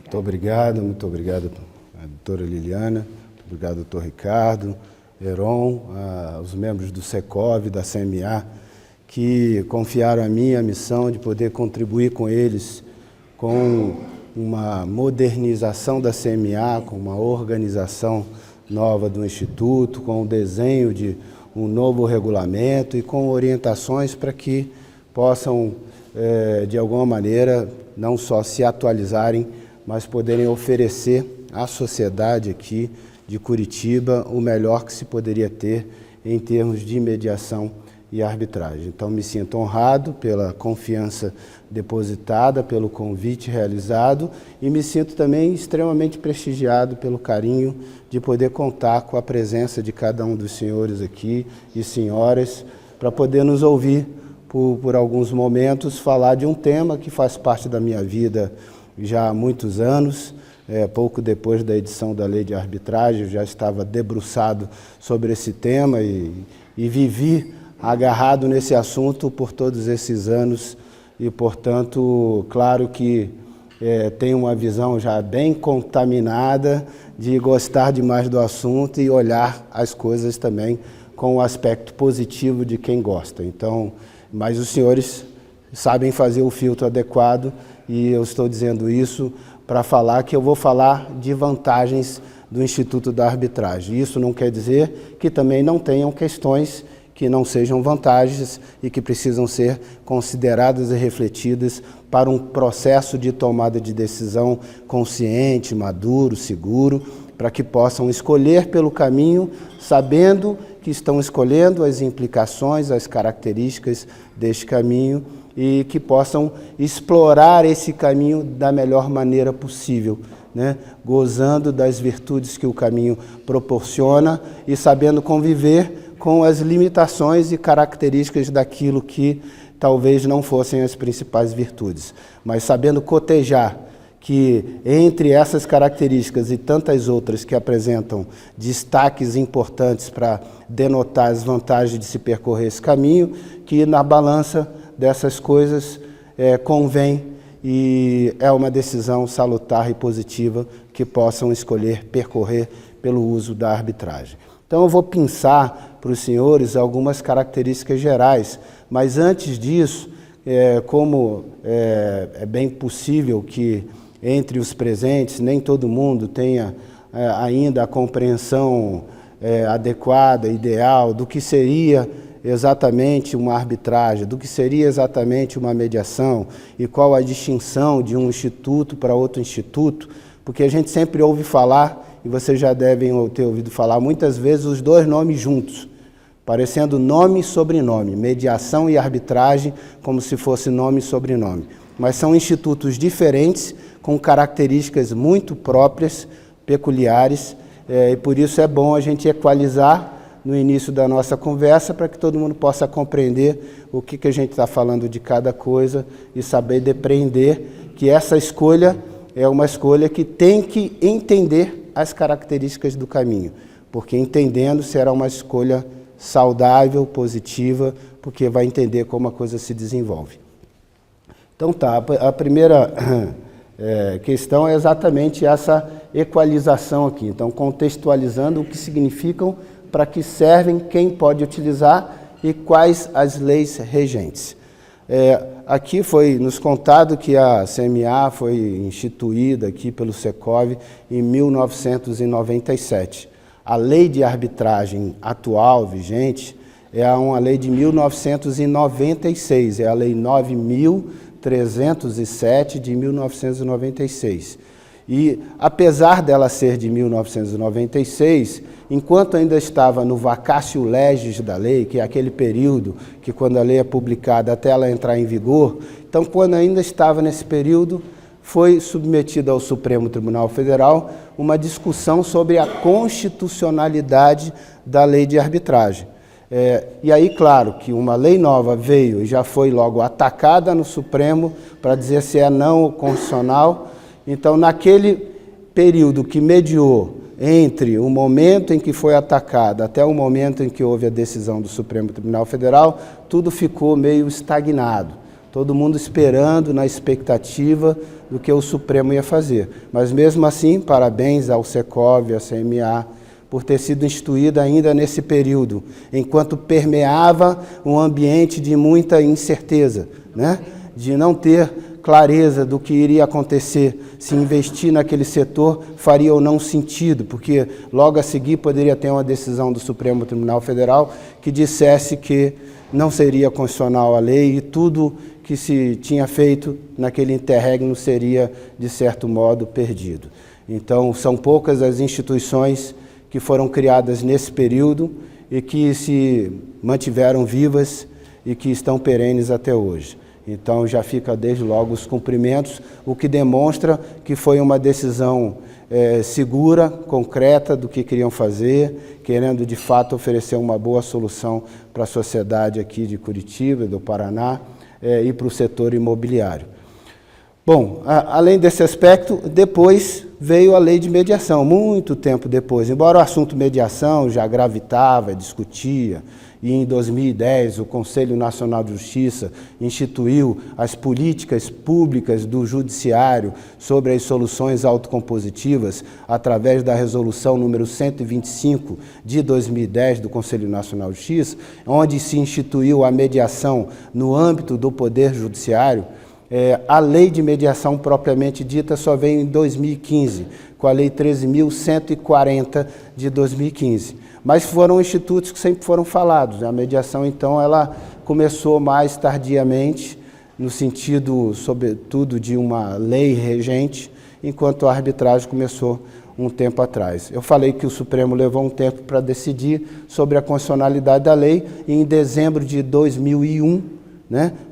Muito obrigado, a doutora Liliana, muito obrigado, doutor Ricardo, Heron, os membros do SECOV, da CMA, que confiaram a mim a missão de poder contribuir com eles com uma modernização da CMA, com uma organização nova do Instituto, com o desenho de um novo regulamento e com orientações para que possam, de alguma maneira, não só se atualizarem, mas poderem oferecer à sociedade aqui de Curitiba o melhor que se poderia ter em termos de mediação e arbitragem. Então, me sinto honrado pela confiança depositada, pelo convite realizado e me sinto também extremamente prestigiado pelo carinho de poder contar com a presença de cada um dos senhores aqui e senhoras para poder nos ouvir por alguns momentos falar de um tema que faz parte da minha vida já há muitos anos. Pouco depois da edição da Lei de Arbitragem, eu já estava debruçado sobre esse tema e vivi agarrado nesse assunto por todos esses anos e, portanto, claro que tenho uma visão já bem contaminada de gostar demais do assunto e olhar as coisas também com o aspecto positivo de quem gosta. Então, mas os senhores sabem fazer o filtro adequado e eu estou dizendo isso para falar que eu vou falar de vantagens do Instituto da Arbitragem. Isso não quer dizer que também não tenham questões que não sejam vantagens e que precisam ser consideradas e refletidas para um processo de tomada de decisão consciente, maduro, seguro, para que possam escolher pelo caminho, sabendo que estão escolhendo as implicações, as características deste caminho e que possam explorar esse caminho da melhor maneira possível, né? Gozando das virtudes que o caminho proporciona e sabendo conviver com as limitações e características daquilo que talvez não fossem as principais virtudes, mas sabendo cotejar que entre essas características e tantas outras que apresentam destaques importantes para denotar as vantagens de se percorrer esse caminho, que na balança dessas coisas convém e é uma decisão salutar e positiva que possam escolher percorrer pelo uso da arbitragem. Então eu vou pensar para os senhores algumas características gerais, mas antes disso, como é bem possível que entre os presentes nem todo mundo tenha ainda a compreensão adequada, ideal, do que seria exatamente uma arbitragem, do que seria exatamente uma mediação e qual a distinção de um instituto para outro instituto, porque a gente sempre ouve falar, e vocês já devem ter ouvido falar muitas vezes, os dois nomes juntos, parecendo nome e sobrenome, mediação e arbitragem, como se fosse nome e sobrenome. Mas são institutos diferentes, com características muito próprias, peculiares, e por isso é bom a gente equalizar no início da nossa conversa, para que todo mundo possa compreender o que a gente está falando de cada coisa e saber depreender que essa escolha é uma escolha que tem que entender as características do caminho, porque entendendo será uma escolha saudável, positiva, porque vai entender como a coisa se desenvolve. Então tá, a primeira questão é exatamente essa equalização aqui, então contextualizando o que significam, para que servem, quem pode utilizar e quais as leis regentes. Aqui foi nos contado que a CMA foi instituída aqui pelo SECOV em 1997. A lei de arbitragem atual, vigente, é uma lei de 1996, é a Lei 9.307 de 1996. E, apesar dela ser de 1996, enquanto ainda estava no vacatio legis da lei, que é aquele período que quando a lei é publicada até ela entrar em vigor, então quando ainda estava nesse período, foi submetida ao Supremo Tribunal Federal uma discussão sobre a constitucionalidade da lei de arbitragem. E aí, claro, que uma lei nova veio e já foi logo atacada no Supremo para dizer se é não constitucional. Então, naquele período que mediou entre o momento em que foi atacada até o momento em que houve a decisão do Supremo Tribunal Federal, tudo ficou meio estagnado. todo mundo esperando, na expectativa do que o Supremo ia fazer. Mas mesmo assim, parabéns ao Secov, à CMA, por ter sido instituída ainda nesse período, enquanto permeava um ambiente de muita incerteza, né? De não ter clareza do que iria acontecer, se investir naquele setor faria ou não sentido, porque logo a seguir poderia ter uma decisão do Supremo Tribunal Federal que dissesse que não seria constitucional a lei e tudo que se tinha feito naquele interregno seria, de certo modo, perdido. Então, são poucas as instituições que foram criadas nesse período e que se mantiveram vivas e que estão perenes até hoje. Então, já fica desde logo os cumprimentos, o que demonstra que foi uma decisão segura, concreta do que queriam fazer, querendo de fato oferecer uma boa solução para a sociedade aqui de Curitiba, do Paraná, e para o setor imobiliário. Bom, além desse aspecto, depois veio a lei de mediação, muito tempo depois. Embora o assunto mediação já gravitava, discutia, e em 2010 o Conselho Nacional de Justiça instituiu as políticas públicas do Judiciário sobre as soluções autocompositivas através da resolução número 125 de 2010 do Conselho Nacional de Justiça, onde se instituiu a mediação no âmbito do Poder Judiciário. A lei de mediação propriamente dita só veio em 2015, com a Lei 13.140 de 2015. Mas foram institutos que sempre foram falados. A mediação, então, ela começou mais tardiamente, no sentido, sobretudo, de uma lei regente, enquanto a arbitragem começou um tempo atrás. Eu falei que o Supremo levou um tempo para decidir sobre a constitucionalidade da lei, e em dezembro de 2001,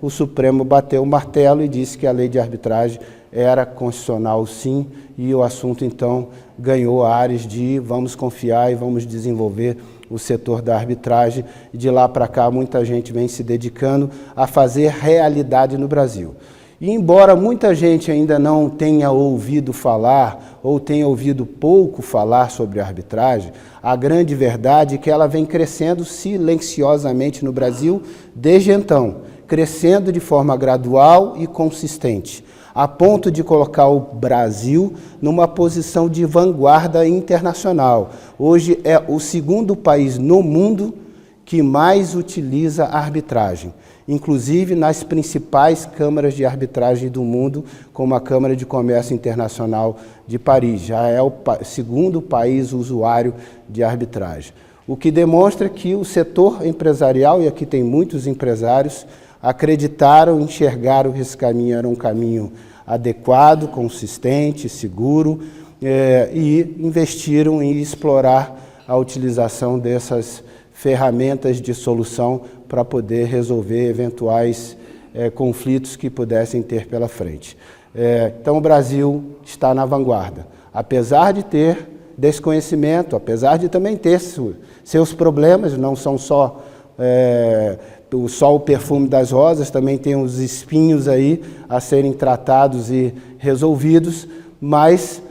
o Supremo bateu o martelo e disse que a lei de arbitragem era constitucional, sim, e o assunto, então, ganhou áreas de vamos confiar e vamos desenvolver o setor da arbitragem. E de lá para cá, muita gente vem se dedicando a fazer realidade no Brasil. E embora muita gente ainda não tenha ouvido falar ou tenha ouvido pouco falar sobre a arbitragem, a grande verdade é que ela vem crescendo silenciosamente no Brasil desde então, crescendo de forma gradual e consistente, a ponto de colocar o Brasil numa posição de vanguarda internacional. Hoje é o segundo país no mundo que mais utiliza a arbitragem, inclusive nas principais câmaras de arbitragem do mundo, como a Câmara de Comércio Internacional de Paris. Já é o segundo país usuário de arbitragem. O que demonstra que o setor empresarial, e aqui tem muitos empresários, acreditaram, enxergaram que esse caminho era um caminho adequado, consistente, seguro, e investiram em explorar a utilização dessas ferramentas de solução para poder resolver eventuais conflitos que pudessem ter pela frente. Então, o Brasil está na vanguarda, apesar de ter desconhecimento, apesar de também ter seus problemas, não são só o perfume das rosas, também tem os espinhos aí a serem tratados e resolvidos, mas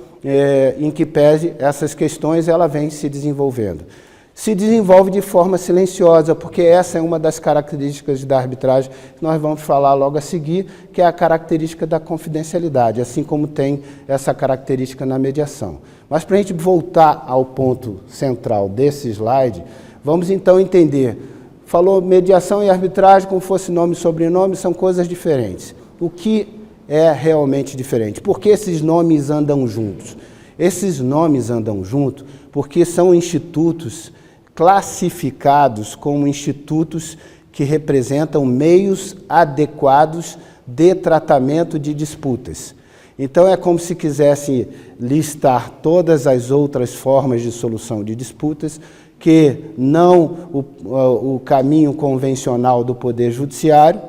em que pese essas questões, ela vem se desenvolvendo. Se desenvolve de forma silenciosa, porque essa é uma das características da arbitragem que nós vamos falar logo a seguir, que é a característica da confidencialidade, assim como tem essa característica na mediação. Mas para a gente voltar ao ponto central desse slide, vamos então entender. Falou mediação e arbitragem como fosse nome e sobrenome, são coisas diferentes. O que é realmente diferente? Por que esses nomes andam juntos? Esses nomes andam juntos porque são institutos classificados como institutos que representam meios adequados de tratamento de disputas. Então, é como se quisesse listar todas as outras formas de solução de disputas, que não o caminho convencional do Poder Judiciário,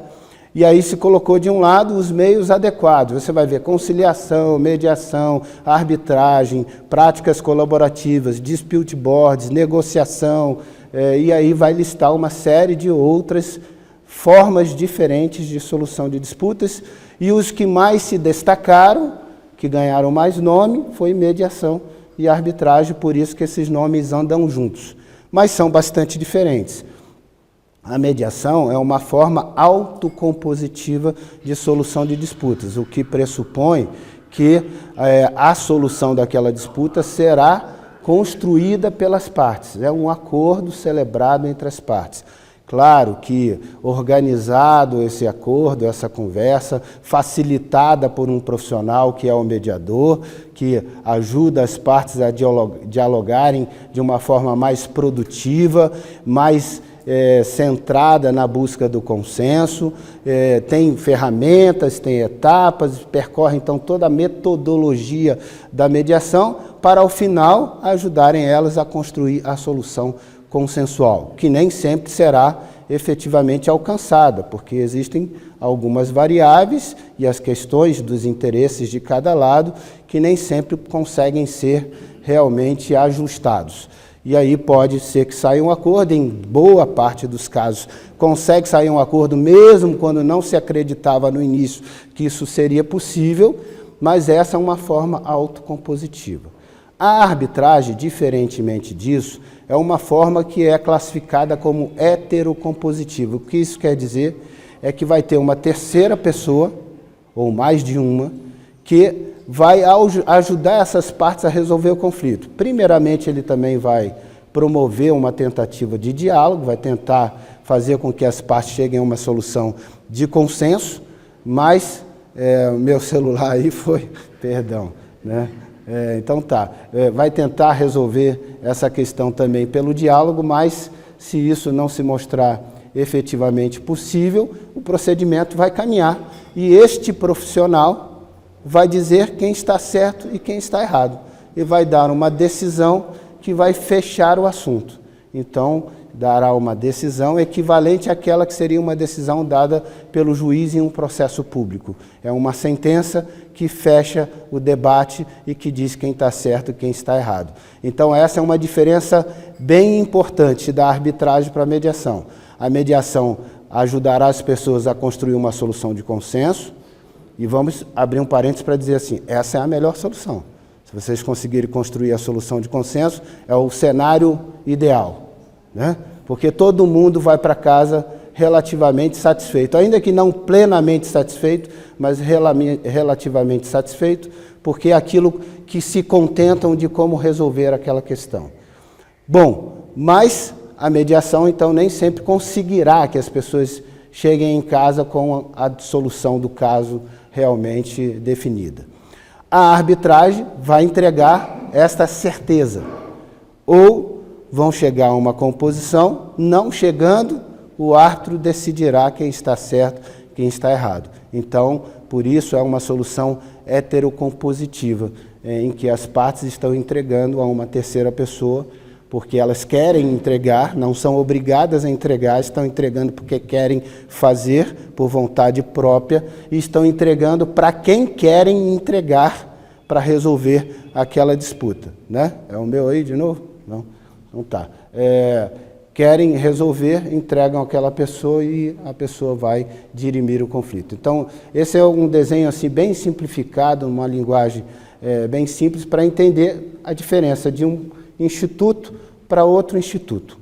e aí se colocou de um lado os meios adequados. Você vai ver conciliação, mediação, arbitragem, práticas colaborativas, dispute boards, negociação, e aí vai listar uma série de outras formas diferentes de solução de disputas, e os que mais se destacaram, que ganharam mais nome, foi mediação e arbitragem, por isso que esses nomes andam juntos, mas são bastante diferentes. A mediação é uma forma autocompositiva de solução de disputas, o que pressupõe que a solução daquela disputa será construída pelas partes. É um acordo celebrado entre as partes. Claro que organizado esse acordo, essa conversa, facilitada por um profissional que é o mediador, que ajuda as partes a dialogarem de uma forma mais produtiva, mais centrada na busca do consenso, tem ferramentas, tem etapas, percorre então toda a metodologia da mediação para, ao final, ajudarem elas a construir a solução consensual, que nem sempre será efetivamente alcançada, porque existem algumas variáveis e as questões dos interesses de cada lado que nem sempre conseguem ser realmente ajustados. E aí pode ser que saia um acordo, em boa parte dos casos consegue sair um acordo, mesmo quando não se acreditava no início que isso seria possível, mas essa é uma forma autocompositiva. A arbitragem, diferentemente disso, é uma forma que é classificada como heterocompositiva. O que isso quer dizer é que vai ter uma terceira pessoa, ou mais de uma, que vai ajudar essas partes a resolver o conflito. Primeiramente, ele também vai promover uma tentativa de diálogo, vai tentar fazer com que as partes cheguem a uma solução de consenso, mas meu celular aí foi, perdão, né? Então tá, vai tentar resolver essa questão também pelo diálogo, mas se isso não se mostrar efetivamente possível, o procedimento vai caminhar e este profissional vai dizer quem está certo e quem está errado e vai dar uma decisão que vai fechar o assunto. Então, dará uma decisão equivalente àquela que seria uma decisão dada pelo juiz em um processo público. É uma sentença que fecha o debate e que diz quem está certo e quem está errado. Então, essa é uma diferença bem importante da arbitragem para a mediação. A mediação ajudará as pessoas a construir uma solução de consenso, e vamos abrir um parênteses para dizer assim, essa é a melhor solução. Se vocês conseguirem construir a solução de consenso, é o cenário ideal, né? Porque todo mundo vai para casa relativamente satisfeito, ainda que não plenamente satisfeito, mas relativamente satisfeito, porque é aquilo que se contentam de como resolver aquela questão. Bom, mas a mediação, então, nem sempre conseguirá que as pessoas cheguem em casa com a solução do caso realmente definida. A arbitragem vai entregar esta certeza, ou vão chegar a uma composição, não chegando, o árbitro decidirá quem está certo, quem está errado. Então, por isso é uma solução heterocompositiva, em que as partes estão entregando a uma terceira pessoa, porque elas querem entregar, não são obrigadas a entregar, estão entregando porque querem fazer, por vontade própria, e estão entregando para quem querem entregar para resolver aquela disputa, né? É o meu aí de novo? Não? Então tá. Querem resolver, entregam àquela pessoa e a pessoa vai dirimir o conflito. Então, esse é um desenho assim, bem simplificado, uma linguagem bem simples, para entender a diferença de um instituto para outro instituto.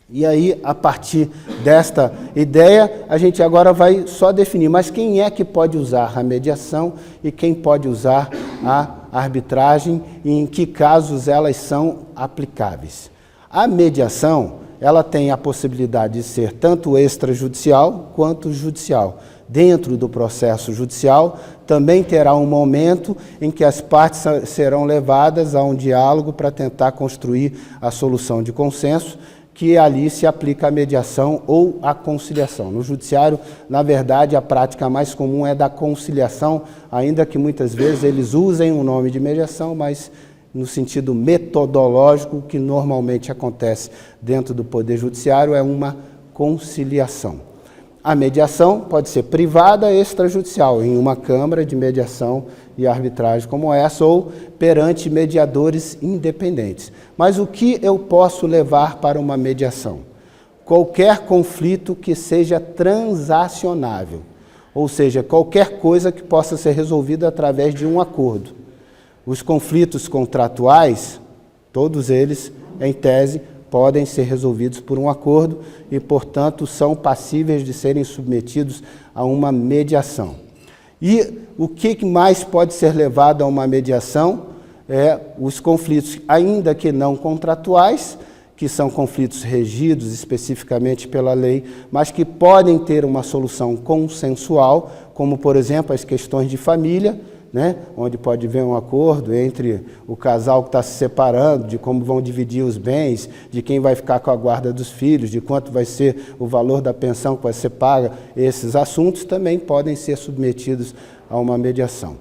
E aí, a partir desta ideia, a gente agora vai só definir, mas quem é que pode usar a mediação e quem pode usar a arbitragem e em que casos elas são aplicáveis. A mediação, ela tem a possibilidade de ser tanto extrajudicial quanto judicial. Dentro do processo judicial, também terá um momento em que as partes serão levadas a um diálogo para tentar construir a solução de consenso, que ali se aplica a mediação ou a conciliação. No judiciário, na verdade, a prática mais comum é da conciliação, ainda que muitas vezes eles usem o nome de mediação, mas no sentido metodológico, o que normalmente acontece dentro do Poder Judiciário é uma conciliação. A mediação pode ser privada extrajudicial, em uma câmara de mediação e arbitragem como essa, ou perante mediadores independentes. Mas o que eu posso levar para uma mediação? Qualquer conflito que seja transacionável, ou seja, qualquer coisa que possa ser resolvida através de um acordo. Os conflitos contratuais, todos eles, em tese, podem ser resolvidos por um acordo e, portanto, são passíveis de serem submetidos a uma mediação. E o que mais pode ser levado a uma mediação? Os conflitos, ainda que não contratuais, que são conflitos regidos especificamente pela lei, mas que podem ter uma solução consensual, como, por exemplo, as questões de família, né, onde pode haver um acordo entre o casal que está se separando, de como vão dividir os bens, de quem vai ficar com a guarda dos filhos, de quanto vai ser o valor da pensão que vai ser paga. Esses assuntos também podem ser submetidos a uma mediação.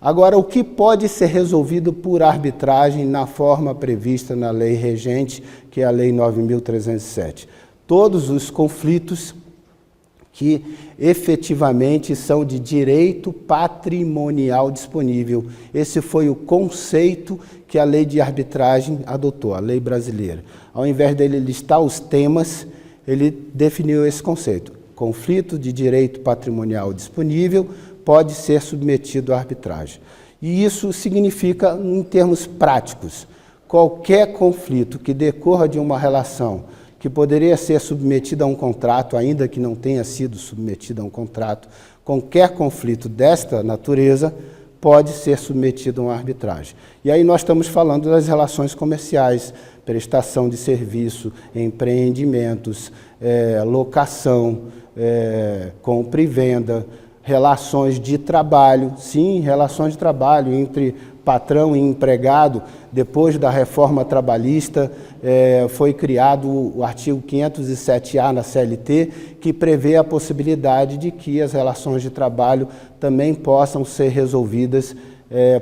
Agora, o que pode ser resolvido por arbitragem na forma prevista na lei regente, que é a Lei 9.307? Todos os conflitos que efetivamente são de direito patrimonial disponível. Esse foi o conceito que a lei de arbitragem adotou, a lei brasileira. Ao invés dele listar os temas, ele definiu esse conceito. Conflito de direito patrimonial disponível pode ser submetido à arbitragem. E isso significa, em termos práticos, qualquer conflito que decorra de uma relação que poderia ser submetida a um contrato, ainda que não tenha sido submetida a um contrato, qualquer conflito desta natureza pode ser submetido a uma arbitragem. E aí nós estamos falando das relações comerciais, prestação de serviço, empreendimentos, locação, compra e venda, relações de trabalho, sim, relações de trabalho entre patrão e empregado. Depois da reforma trabalhista, foi criado o artigo 507A na CLT, que prevê a possibilidade de que as relações de trabalho também possam ser resolvidas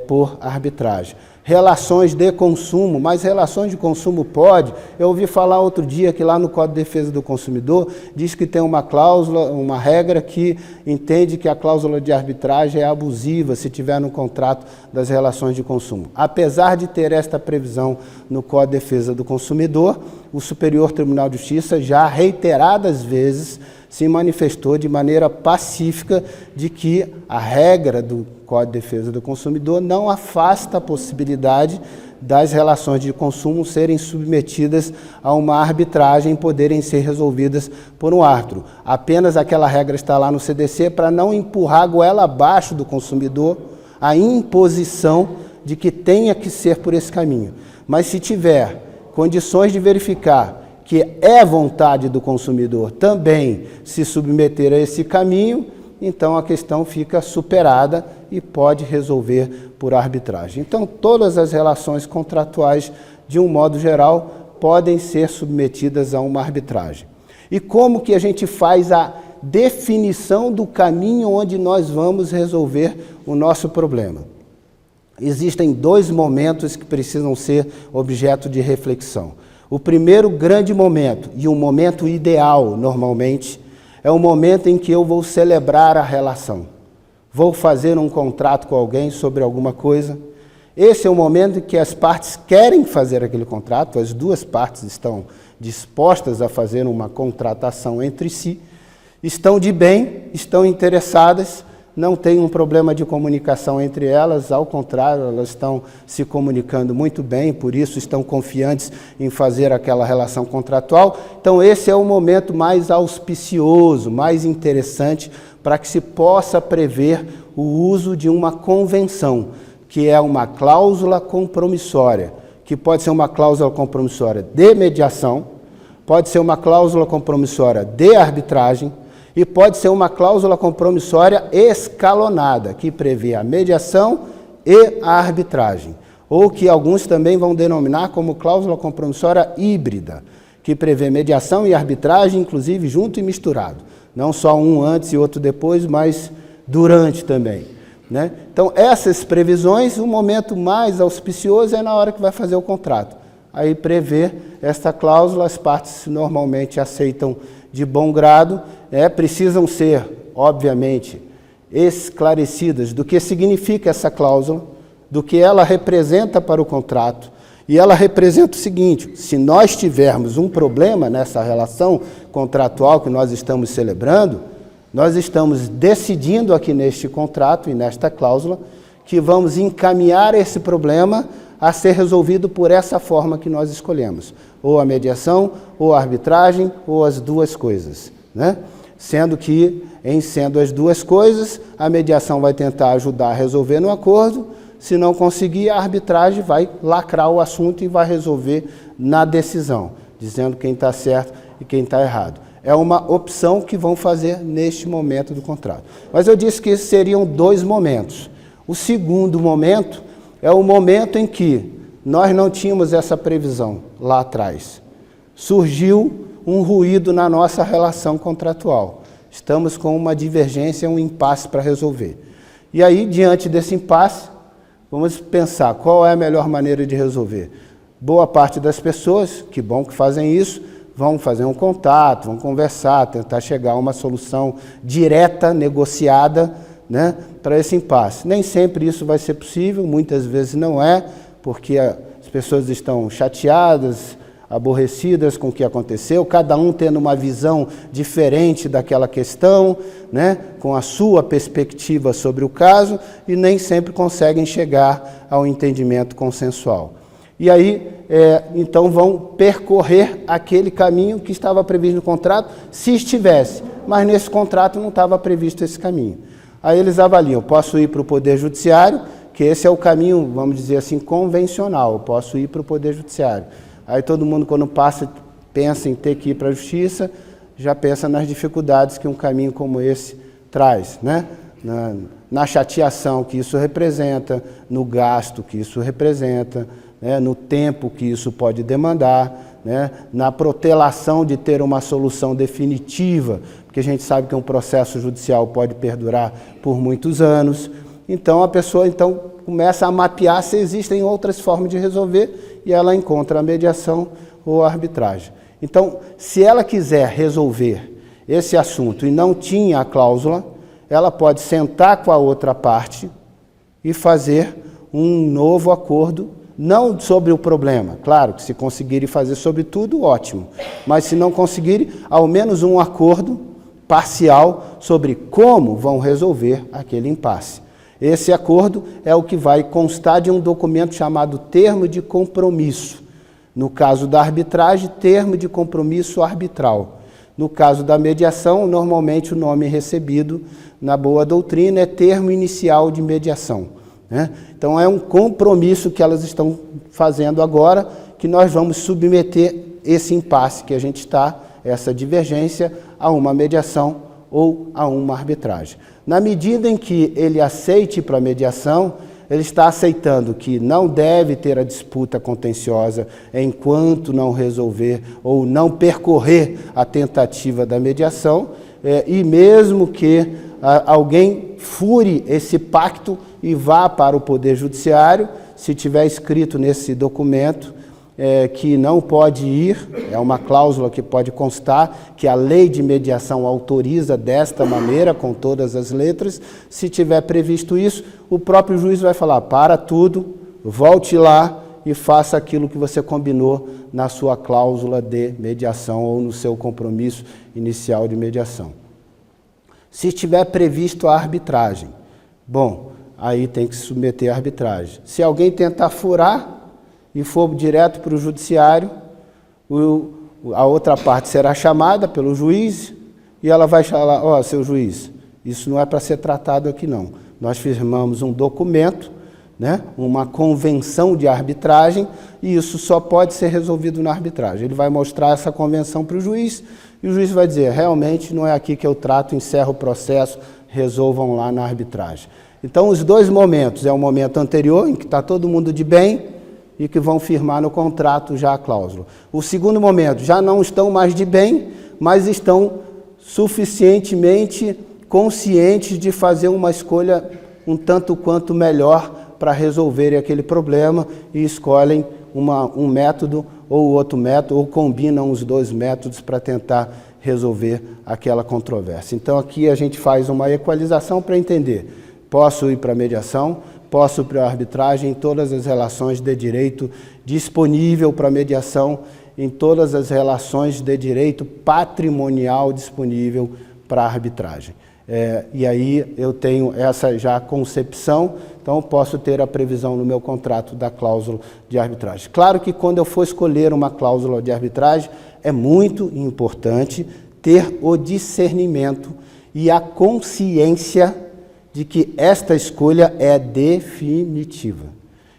por arbitragem. Relações de consumo, mas relações de consumo pode. Eu ouvi falar outro dia que lá no Código de Defesa do Consumidor diz que tem uma cláusula, uma regra que entende que a cláusula de arbitragem é abusiva se tiver no contrato das relações de consumo. Apesar de ter esta previsão no Código de Defesa do Consumidor, o Superior Tribunal de Justiça já reiteradas vezes se manifestou de maneira pacífica de que a regra do Código de Defesa do Consumidor não afasta a possibilidade das relações de consumo serem submetidas a uma arbitragem e poderem ser resolvidas por um árbitro. Apenas aquela regra está lá no CDC para não empurrar a goela abaixo do consumidor a imposição de que tenha que ser por esse caminho. Mas se tiver condições de verificar que é vontade do consumidor também se submeter a esse caminho, então a questão fica superada e pode resolver por arbitragem. Então, todas as relações contratuais, de um modo geral, podem ser submetidas a uma arbitragem. E como que a gente faz a definição do caminho onde nós vamos resolver o nosso problema? Existem dois momentos que precisam ser objeto de reflexão. O primeiro grande momento, e um momento ideal, normalmente, é o momento em que eu vou celebrar a relação. Vou fazer um contrato com alguém sobre alguma coisa. Esse é o momento em que as partes querem fazer aquele contrato, as duas partes estão dispostas a fazer uma contratação entre si, estão de bem, estão interessadas, não tem um problema de comunicação entre elas, ao contrário, elas estão se comunicando muito bem, por isso estão confiantes em fazer aquela relação contratual. Então esse é o momento mais auspicioso, mais interessante, para que se possa prever o uso de uma convenção, que é uma cláusula compromissória, que pode ser uma cláusula compromissória de mediação, pode ser uma cláusula compromissória de arbitragem, e pode ser uma cláusula compromissória escalonada, que prevê a mediação e a arbitragem, ou que alguns também vão denominar como cláusula compromissória híbrida, que prevê mediação e arbitragem, inclusive junto e misturado. Não só um antes e outro depois, mas durante também, né? Então, essas previsões, o momento mais auspicioso é na hora que vai fazer o contrato. Aí prevê esta cláusula, as partes normalmente aceitam de bom grado, precisam ser, obviamente, esclarecidas do que significa essa cláusula, do que ela representa para o contrato. E ela representa o seguinte: se nós tivermos um problema nessa relação contratual que nós estamos celebrando, nós estamos decidindo aqui neste contrato e nesta cláusula que vamos encaminhar esse problema a ser resolvido por essa forma que nós escolhemos, ou a mediação, ou a arbitragem, ou as duas coisas, né? Sendo que, em sendo as duas coisas, a mediação vai tentar ajudar a resolver no acordo, se não conseguir, a arbitragem vai lacrar o assunto e vai resolver na decisão, dizendo quem está certo e quem está errado. É uma opção que vão fazer neste momento do contrato. Mas eu disse que seriam dois momentos. O segundo momento é o momento em que nós não tínhamos essa previsão lá atrás. Surgiu um ruído na nossa relação contratual. Estamos com uma divergência, um impasse para resolver. E aí, diante desse impasse, vamos pensar qual é a melhor maneira de resolver. Boa parte das pessoas, que bom que fazem isso, vão fazer um contato, vão conversar, tentar chegar a uma solução direta, negociada, né, para esse impasse. Nem sempre isso vai ser possível, muitas vezes não é, porque as pessoas estão chateadas, aborrecidas com o que aconteceu, cada um tendo uma visão diferente daquela questão, né, com a sua perspectiva sobre o caso, e nem sempre conseguem chegar ao entendimento consensual. E aí, então, vão percorrer aquele caminho que estava previsto no contrato, se estivesse, mas nesse contrato não estava previsto esse caminho. Aí eles avaliam, posso ir para o Poder Judiciário, que esse é o caminho, vamos dizer assim, convencional, posso ir para o Poder Judiciário. Aí todo mundo, quando pensa em ter que ir para a Justiça, já pensa nas dificuldades que um caminho como esse traz, né? Na chateação que isso representa, no gasto que isso representa, né? No tempo que isso pode demandar, né? Na protelação de ter uma solução definitiva, porque a gente sabe que um processo judicial pode perdurar por muitos anos. Então a pessoa começa a mapear se existem outras formas de resolver e ela encontra a mediação ou a arbitragem. Então, se ela quiser resolver esse assunto e não tinha a cláusula, ela pode sentar com a outra parte e fazer um novo acordo, não sobre o problema. Claro que se conseguirem fazer sobre tudo, ótimo. Mas se não conseguirem, ao menos um acordo parcial sobre como vão resolver aquele impasse. Esse acordo é o que vai constar de um documento chamado termo de compromisso. No caso da arbitragem, termo de compromisso arbitral. No caso da mediação, normalmente o nome recebido na boa doutrina é termo inicial de mediação, né? Então é um compromisso que elas estão fazendo agora, que nós vamos submeter esse impasse que a gente está, essa divergência, a uma mediação ou a uma arbitragem. Na medida em que ele aceite para a mediação, ele está aceitando que não deve ter a disputa contenciosa enquanto não resolver ou não percorrer a tentativa da mediação, e mesmo que alguém fure esse pacto e vá para o Poder Judiciário, se tiver escrito nesse documento que não pode ir, é uma cláusula que pode constar, que a lei de mediação autoriza desta maneira, com todas as letras. Se tiver previsto isso, o próprio juiz vai falar, para tudo, volte lá e faça aquilo que você combinou na sua cláusula de mediação ou no seu compromisso inicial de mediação. Se estiver previsto a arbitragem, bom, aí tem que se submeter à arbitragem. Se alguém tentar furar e for direto para o judiciário, a outra parte será chamada pelo juiz e ela vai falar, ó, seu juiz, isso não é para ser tratado aqui não. Nós firmamos um documento, né, uma convenção de arbitragem, e isso só pode ser resolvido na arbitragem. Ele vai mostrar essa convenção para o juiz, e o juiz vai dizer, realmente não é aqui que eu trato, encerro o processo, resolvam lá na arbitragem. Então, os dois momentos, é o momento anterior, em que está todo mundo de bem, e que vão firmar no contrato já a cláusula. O segundo momento, já não estão mais de bem, mas estão suficientemente conscientes de fazer uma escolha um tanto quanto melhor para resolverem aquele problema e escolhem um método ou outro método, ou combinam os dois métodos para tentar resolver aquela controvérsia. Então aqui a gente faz uma equalização para entender, posso ir para a mediação, posso ir para a arbitragem em todas as relações de direito disponível para mediação, em todas as relações de direito patrimonial disponível para arbitragem. E aí eu tenho essa já concepção, então eu posso ter a previsão no meu contrato da cláusula de arbitragem. Claro que quando eu for escolher uma cláusula de arbitragem, é muito importante ter o discernimento e a consciência de que esta escolha é definitiva.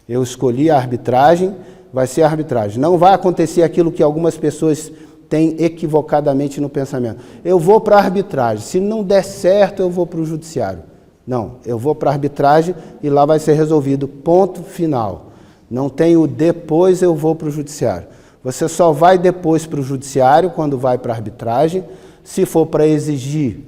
Eu escolhi a arbitragem, vai ser a arbitragem. Não vai acontecer aquilo que algumas pessoas têm equivocadamente no pensamento. Eu vou para a arbitragem, se não der certo eu vou para o judiciário. Não, eu vou para a arbitragem e lá vai ser resolvido, ponto final. Não tem o depois eu vou para o judiciário. Você só vai depois para o judiciário quando vai para a arbitragem, se for para exigir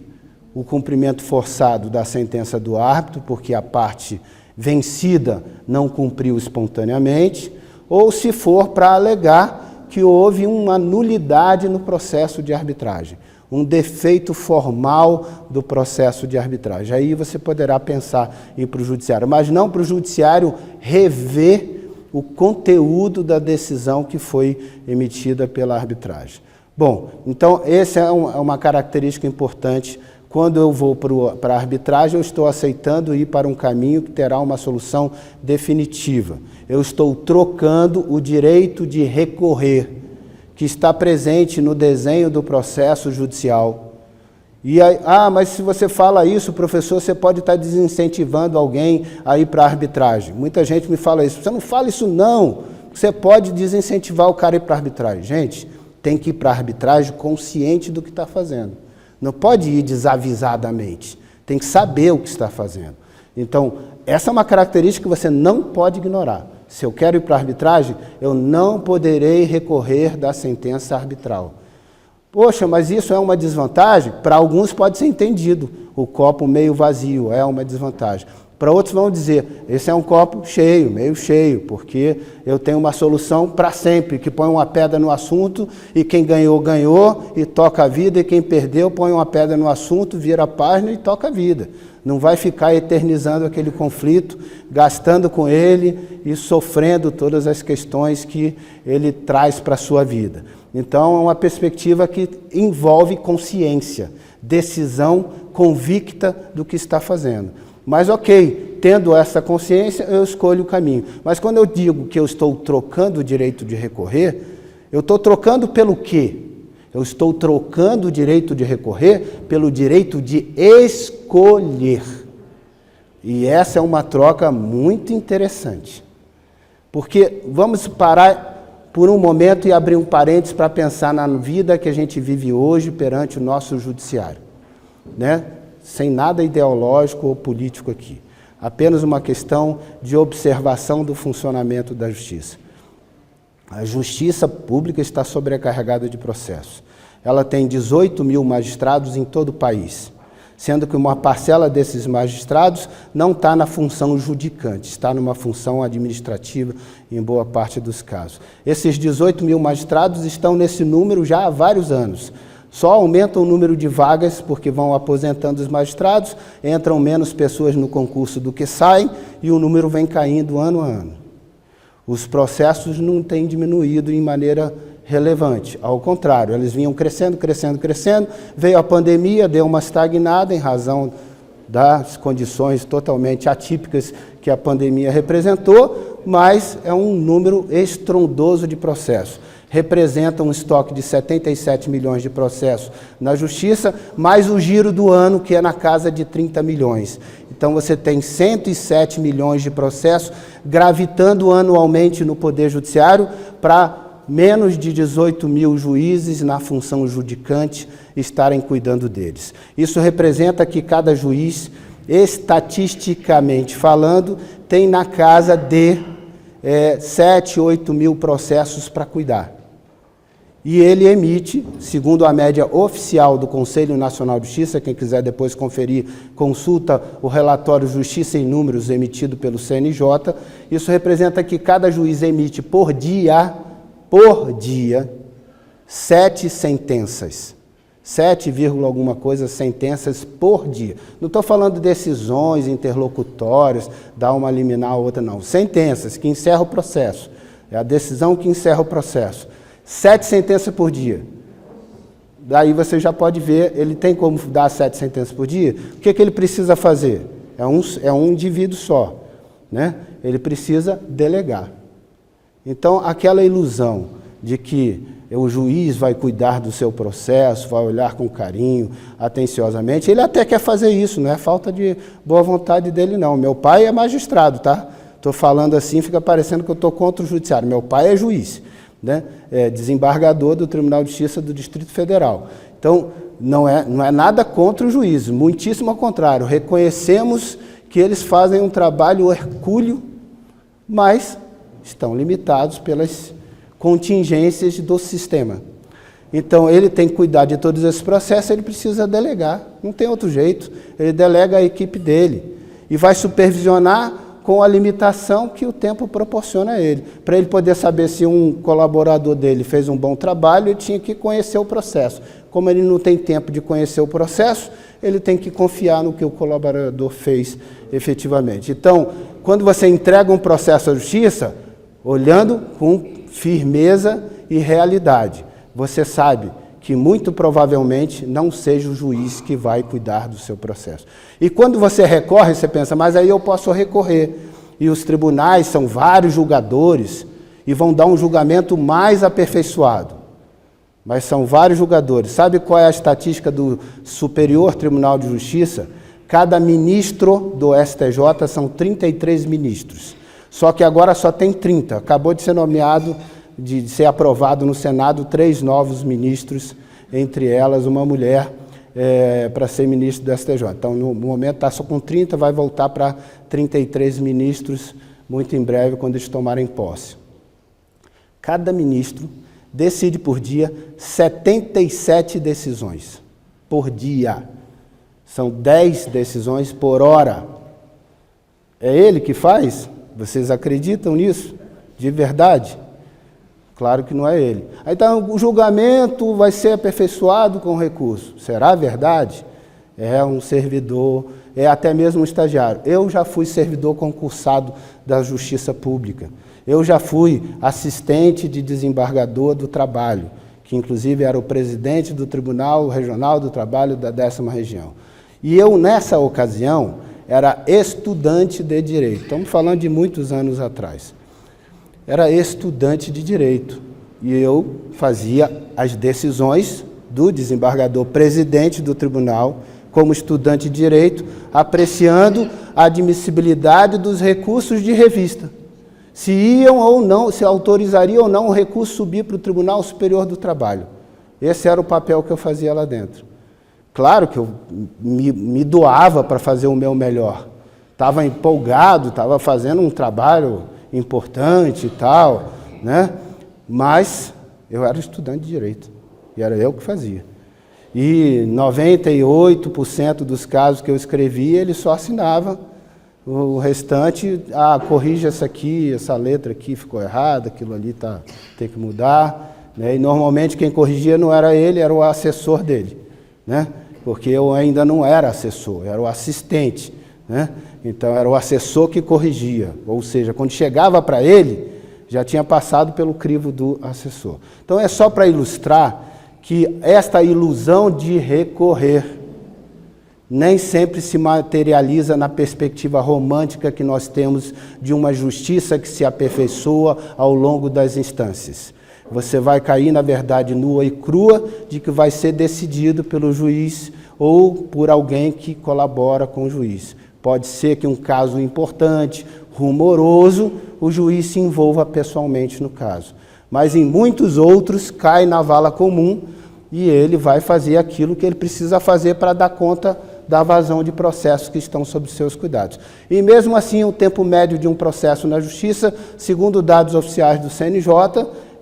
o cumprimento forçado da sentença do árbitro, porque a parte vencida não cumpriu espontaneamente, ou se for para alegar que houve uma nulidade no processo de arbitragem, um defeito formal do processo de arbitragem. Aí você poderá pensar em ir para o judiciário, mas não para o judiciário rever o conteúdo da decisão que foi emitida pela arbitragem. Bom, então essa é uma característica importante. Quando eu vou para a arbitragem, eu estou aceitando ir para um caminho que terá uma solução definitiva. Eu estou trocando o direito de recorrer, que está presente no desenho do processo judicial. E aí, mas se você fala isso, professor, você pode estar desincentivando alguém a ir para a arbitragem. Muita gente me fala isso. Você não fala isso não. Você pode desincentivar o cara a ir para a arbitragem. Gente, tem que ir para a arbitragem consciente do que está fazendo. Não pode ir desavisadamente, tem que saber o que está fazendo. Então, essa é uma característica que você não pode ignorar. Se eu quero ir para a arbitragem, eu não poderei recorrer da sentença arbitral. Poxa, mas isso é uma desvantagem? Para alguns pode ser entendido, o copo meio vazio é uma desvantagem. Para outros vão dizer, esse é um copo cheio, meio cheio, porque eu tenho uma solução para sempre, que põe uma pedra no assunto e quem ganhou, ganhou e toca a vida, e quem perdeu põe uma pedra no assunto, vira a página e toca a vida. Não vai ficar eternizando aquele conflito, gastando com ele e sofrendo todas as questões que ele traz para a sua vida. Então, é uma perspectiva que envolve consciência, decisão convicta do que está fazendo. Mas ok, tendo essa consciência, eu escolho o caminho. Mas quando eu digo que eu estou trocando o direito de recorrer, eu estou trocando pelo quê? Eu estou trocando o direito de recorrer pelo direito de escolher. E essa é uma troca muito interessante. Porque vamos parar por um momento e abrir um parênteses para pensar na vida que a gente vive hoje perante o nosso judiciário, né? Sem nada ideológico ou político aqui. Apenas uma questão de observação do funcionamento da justiça. A justiça pública está sobrecarregada de processos. Ela tem 18 mil magistrados em todo o país, sendo que uma parcela desses magistrados não está na função judicante, está numa função administrativa em boa parte dos casos. Esses 18 mil magistrados estão nesse número já há vários anos. Só aumenta o número de vagas porque vão aposentando os magistrados, entram menos pessoas no concurso do que saem e o número vem caindo ano a ano. Os processos não têm diminuído em maneira relevante, ao contrário, eles vinham crescendo, crescendo, crescendo, veio a pandemia, deu uma estagnada em razão das condições totalmente atípicas que a pandemia representou, mas é um número estrondoso de processos. Representa um estoque de 77 milhões de processos na Justiça, mais o giro do ano, que é na casa de 30 milhões. Então, você tem 107 milhões de processos gravitando anualmente no Poder Judiciário para menos de 18 mil juízes na função judicante estarem cuidando deles. Isso representa que cada juiz, estatisticamente falando, tem na casa de 7, 8 mil processos para cuidar. E ele emite, segundo a média oficial do Conselho Nacional de Justiça, quem quiser depois conferir, consulta o relatório Justiça em Números emitido pelo CNJ, isso representa que cada juiz emite por dia, 7 sentenças. 7, alguma coisa sentenças por dia. Não estou falando de decisões interlocutórias, dar uma liminar ou outra, não. Sentenças que encerram o processo. É a decisão que encerra o processo. 7 sentenças por dia. Daí você já pode ver, ele tem como dar 7 sentenças por dia? O que ele precisa fazer? É um indivíduo só, né? Ele precisa delegar. Então, aquela ilusão de que o juiz vai cuidar do seu processo, vai olhar com carinho, atenciosamente, ele até quer fazer isso, não é falta de boa vontade dele, não. Meu pai é magistrado, tá? Estou falando assim, fica parecendo que eu estou contra o judiciário. Meu pai é juiz, né? É desembargador do Tribunal de Justiça do Distrito Federal. Então, não é nada contra o juiz, muitíssimo ao contrário. Reconhecemos que eles fazem um trabalho hercúleo, mas estão limitados pelas contingências do sistema. Então, ele tem que cuidar de todos esses processos, ele precisa delegar, não tem outro jeito. Ele delega a equipe dele e vai supervisionar com a limitação que o tempo proporciona a ele. Para ele poder saber se um colaborador dele fez um bom trabalho, ele tinha que conhecer o processo. Como ele não tem tempo de conhecer o processo, ele tem que confiar no que o colaborador fez efetivamente. Então, quando você entrega um processo à justiça, olhando com firmeza e realidade, você sabe que muito provavelmente não seja o juiz que vai cuidar do seu processo. E quando você recorre, você pensa, mas aí eu posso recorrer. E os tribunais são vários julgadores e vão dar um julgamento mais aperfeiçoado. Mas são vários julgadores. Sabe qual é a estatística do Superior Tribunal de Justiça? Cada ministro do STJ são 33 ministros. Só que agora só tem 30. Acabou de ser nomeado, de ser aprovado no Senado 3 novos ministros, entre elas uma mulher para ser ministro do STJ. Então, no momento está só com 30, vai voltar para 33 ministros muito em breve, quando eles tomarem posse. Cada ministro decide por dia 77 decisões por dia. São 10 decisões por hora. É ele que faz? Vocês acreditam nisso? De verdade? Claro que não é ele. Então, o julgamento vai ser aperfeiçoado com recurso. Será verdade? É um servidor, é até mesmo um estagiário. Eu já fui servidor concursado da Justiça Pública. Eu já fui assistente de desembargador do trabalho, que inclusive era o presidente do Tribunal Regional do Trabalho da 10ª Região. E eu, nessa ocasião, era estudante de Direito. Estamos falando de muitos anos atrás. Era estudante de Direito. E eu fazia as decisões do desembargador presidente do tribunal, como estudante de Direito, apreciando a admissibilidade dos recursos de revista. Se iam ou não, se autorizaria ou não o recurso subir para o Tribunal Superior do Trabalho. Esse era o papel que eu fazia lá dentro. Claro que eu me doava para fazer o meu melhor. Estava empolgado, estava fazendo um trabalho importante e tal, né? Mas eu era estudante de Direito, e era eu que fazia. E 98% dos casos que eu escrevia, ele só assinava. O restante, corrija essa aqui, essa letra aqui ficou errada, aquilo ali tem que mudar. Né? E normalmente quem corrigia não era ele, era o assessor dele. Né? Porque eu ainda não era assessor, era o assistente. Né? Então era o assessor que corrigia. Ou seja, quando chegava para ele, já tinha passado pelo crivo do assessor. Então é só para ilustrar que esta ilusão de recorrer nem sempre se materializa na perspectiva romântica que nós temos de uma justiça que se aperfeiçoa ao longo das instâncias. Você vai cair, na verdade, nua e crua de que vai ser decidido pelo juiz ou por alguém que colabora com o juiz. Pode ser que um caso importante, rumoroso, o juiz se envolva pessoalmente no caso. Mas em muitos outros cai na vala comum e ele vai fazer aquilo que ele precisa fazer para dar conta da vazão de processos que estão sob seus cuidados. E mesmo assim, o tempo médio de um processo na Justiça, segundo dados oficiais do CNJ,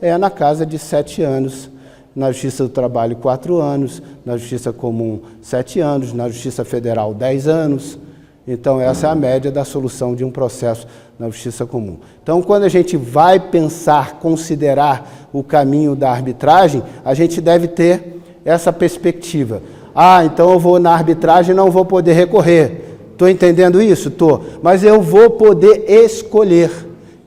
é na casa de 7 anos. Na Justiça do Trabalho, 4 anos. Na Justiça Comum, 7 anos. Na Justiça Federal, 10 anos. Então, essa é a média da solução de um processo na Justiça Comum. Então, quando a gente vai pensar, considerar o caminho da arbitragem, a gente deve ter essa perspectiva. Então eu vou na arbitragem e não vou poder recorrer. Estou entendendo isso? Estou. Mas eu vou poder escolher.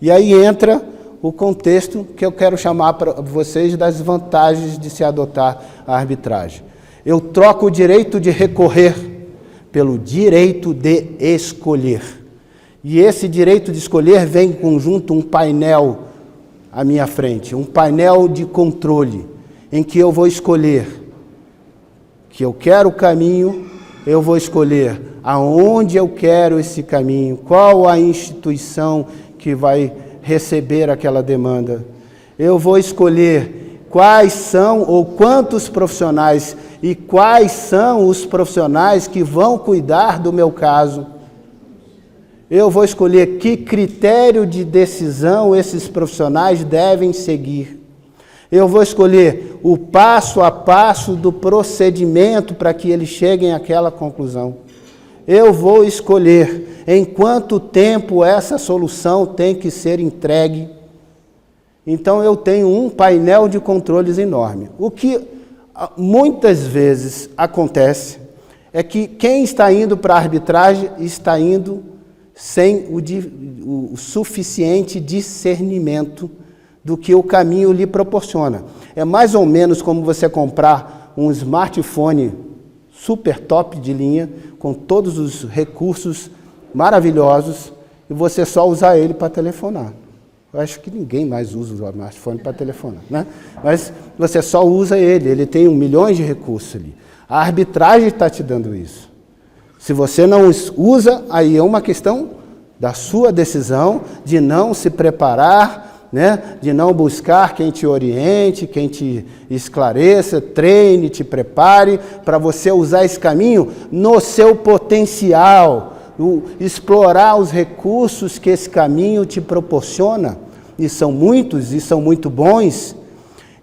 E aí entra o contexto que eu quero chamar para vocês das vantagens de se adotar a arbitragem. Eu troco o direito de recorrer pelo direito de escolher. E esse direito de escolher vem em conjunto um painel à minha frente, um painel de controle, em que eu vou escolher que eu quero o caminho, eu vou escolher aonde eu quero esse caminho, qual a instituição que vai receber aquela demanda. Eu vou escolher quais são ou quantos profissionais e quais são os profissionais que vão cuidar do meu caso. Eu vou escolher que critério de decisão esses profissionais devem seguir. Eu vou escolher o passo a passo do procedimento para que eles cheguem àquela conclusão. Eu vou escolher em quanto tempo essa solução tem que ser entregue. Então, eu tenho um painel de controles enorme. O que muitas vezes acontece é que quem está indo para a arbitragem está indo sem o suficiente discernimento do que o caminho lhe proporciona. É mais ou menos como você comprar um smartphone super top de linha, com todos os recursos maravilhosos, e você só usar ele para telefonar. Eu acho que ninguém mais usa o smartphone para telefonar, né? Mas você só usa ele tem milhões de recursos ali. A arbitragem está te dando isso. Se você não usa, aí é uma questão da sua decisão de não se preparar, né? De não buscar quem te oriente, quem te esclareça, treine, te prepare para você usar esse caminho no seu potencial, explorar os recursos que esse caminho te proporciona, e são muitos e são muito bons.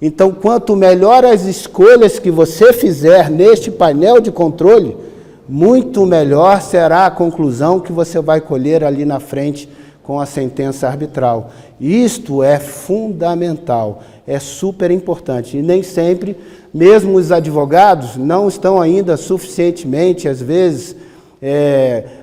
Então, quanto melhor as escolhas que você fizer neste painel de controle, muito melhor será a conclusão que você vai colher ali na frente com a sentença arbitral. Isto é fundamental, é super importante. E nem sempre, mesmo os advogados, não estão ainda suficientemente, às vezes,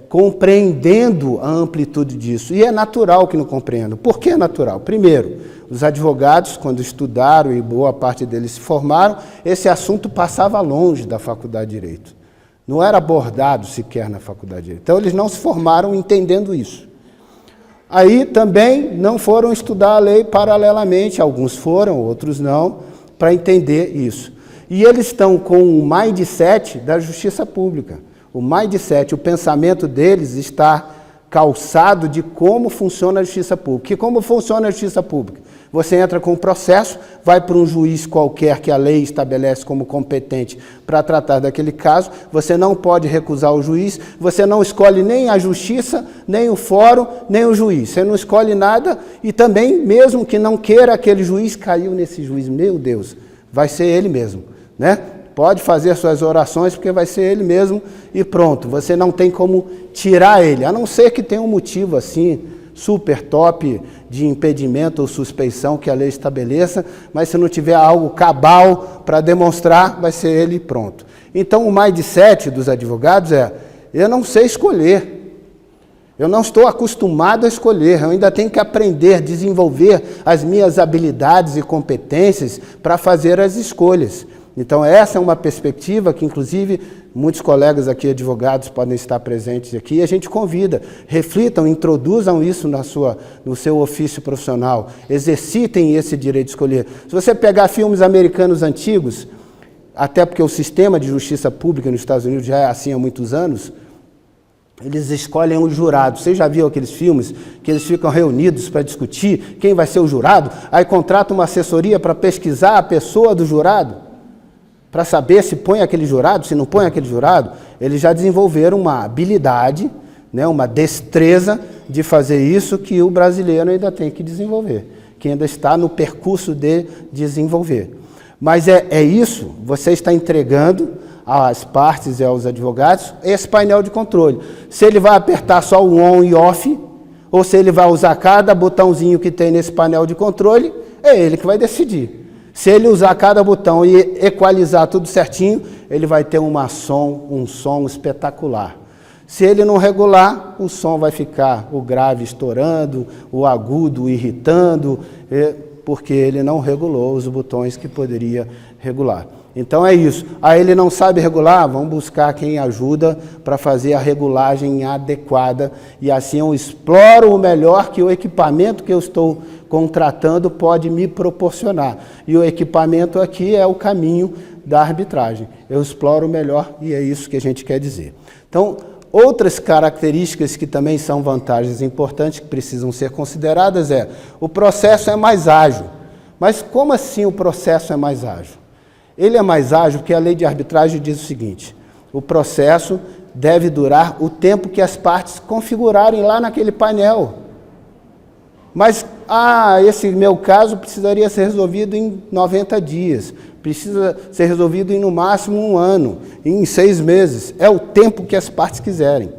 compreendendo a amplitude disso. E é natural que não compreendam. Por que é natural? Primeiro, os advogados, quando estudaram e boa parte deles se formaram, esse assunto passava longe da Faculdade de Direito. Não era abordado sequer na Faculdade de Direito. Então, eles não se formaram entendendo isso. Aí também não foram estudar a lei paralelamente, alguns foram, outros não, para entender isso. E eles estão com o mindset da justiça pública. O mindset, o pensamento deles está calçado de como funciona a justiça pública. E como funciona a justiça pública? Você entra com um processo, vai para um juiz qualquer que a lei estabelece como competente para tratar daquele caso, você não pode recusar o juiz, você não escolhe nem a justiça, nem o fórum, nem o juiz. Você não escolhe nada e também, mesmo que não queira aquele juiz, caiu nesse juiz, meu Deus, vai ser ele mesmo, né? Pode fazer suas orações, porque vai ser ele mesmo e pronto. Você não tem como tirar ele, a não ser que tenha um motivo assim, super top de impedimento ou suspeição que a lei estabeleça, mas se não tiver algo cabal para demonstrar, vai ser ele e pronto. Então, o mindset dos advogados é, eu não sei escolher, eu não estou acostumado a escolher, eu ainda tenho que aprender, desenvolver as minhas habilidades e competências para fazer as escolhas. Então, essa é uma perspectiva que, inclusive, muitos colegas aqui, advogados, podem estar presentes aqui, e a gente convida, reflitam, introduzam isso no seu ofício profissional, exercitem esse direito de escolher. Se você pegar filmes americanos antigos, até porque o sistema de justiça pública nos Estados Unidos já é assim há muitos anos, eles escolhem um jurado. Você já viu aqueles filmes que eles ficam reunidos para discutir quem vai ser o jurado? Aí contratam uma assessoria para pesquisar a pessoa do jurado? Para saber se põe aquele jurado, se não põe aquele jurado, eles já desenvolveram uma habilidade, né, uma destreza de fazer isso que o brasileiro ainda tem que desenvolver, que ainda está no percurso de desenvolver. Mas é isso, você está entregando às partes e aos advogados esse painel de controle. Se ele vai apertar só o on e off, ou se ele vai usar cada botãozinho que tem nesse painel de controle, é ele que vai decidir. Se ele usar cada botão e equalizar tudo certinho, ele vai ter um som espetacular. Se ele não regular, o som vai ficar o grave estourando, o agudo irritando, porque ele não regulou os botões que poderia regular. Então é isso. Aí ele não sabe regular, vamos buscar quem ajuda para fazer a regulagem adequada, e assim eu exploro o melhor que o equipamento que eu estou contratando pode me proporcionar. E o equipamento aqui é o caminho da arbitragem. Eu exploro o melhor e é isso que a gente quer dizer. Então, outras características que também são vantagens importantes que precisam ser consideradas o processo é mais ágil. Mas como assim o processo é mais ágil? Ele é mais ágil porque a lei de arbitragem diz o seguinte: o processo deve durar o tempo que as partes configurarem lá naquele painel. Mas, esse meu caso precisaria ser resolvido em 90 dias, precisa ser resolvido em no máximo 1 ano, em 6 meses. É o tempo que as partes quiserem.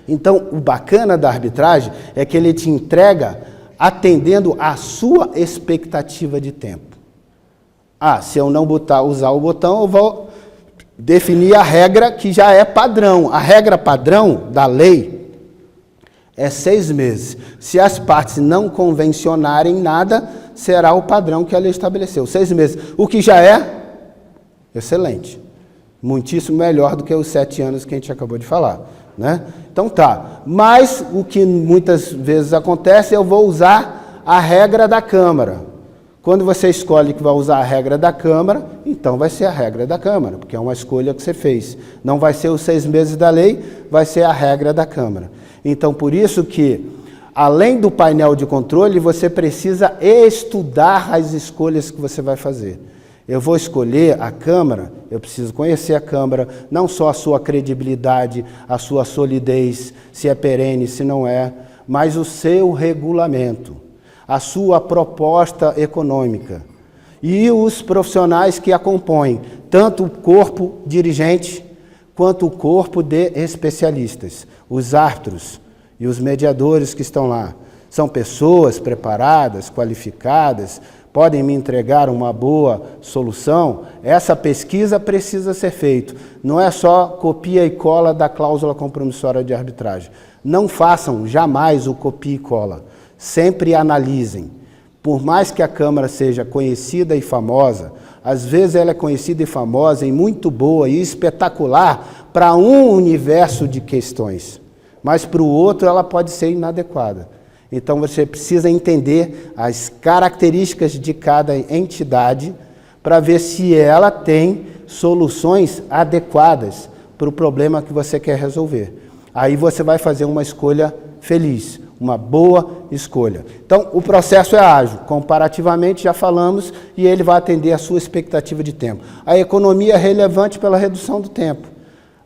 Então, o bacana da arbitragem é que ele te entrega atendendo à sua expectativa de tempo. Se eu não usar o botão, eu vou definir a regra que já é padrão. A regra padrão da lei é 6 meses. Se as partes não convencionarem nada, será o padrão que a lei estabeleceu, 6 meses. O que já é excelente. Muitíssimo melhor do que os 7 anos que a gente acabou de falar, né? Então tá. Mas o que muitas vezes acontece, eu vou usar a regra da Câmara. Quando você escolhe que vai usar a regra da Câmara, então vai ser a regra da Câmara, porque é uma escolha que você fez. Não vai ser os 6 meses da lei, vai ser a regra da Câmara. Então, por isso que, além do painel de controle, você precisa estudar as escolhas que você vai fazer. Eu vou escolher a Câmara, eu preciso conhecer a Câmara, não só a sua credibilidade, a sua solidez, se é perene, se não é, mas o seu regulamento, a sua proposta econômica e os profissionais que a compõem, tanto o corpo dirigente quanto o corpo de especialistas, os árbitros e os mediadores que estão lá. São pessoas preparadas, qualificadas, podem me entregar uma boa solução. Essa pesquisa precisa ser feita. Não é só copia e cola da cláusula compromissória de arbitragem. Não façam jamais o copia e cola. Sempre analisem. Por mais que a Câmara seja conhecida e famosa, às vezes ela é conhecida e famosa e muito boa e espetacular para um universo de questões, mas para o outro ela pode ser inadequada. Então você precisa entender as características de cada entidade para ver se ela tem soluções adequadas para o problema que você quer resolver. Aí você vai fazer uma escolha feliz, uma boa escolha. Então, o processo é ágil, comparativamente, já falamos, e ele vai atender a sua expectativa de tempo. A economia é relevante pela redução do tempo.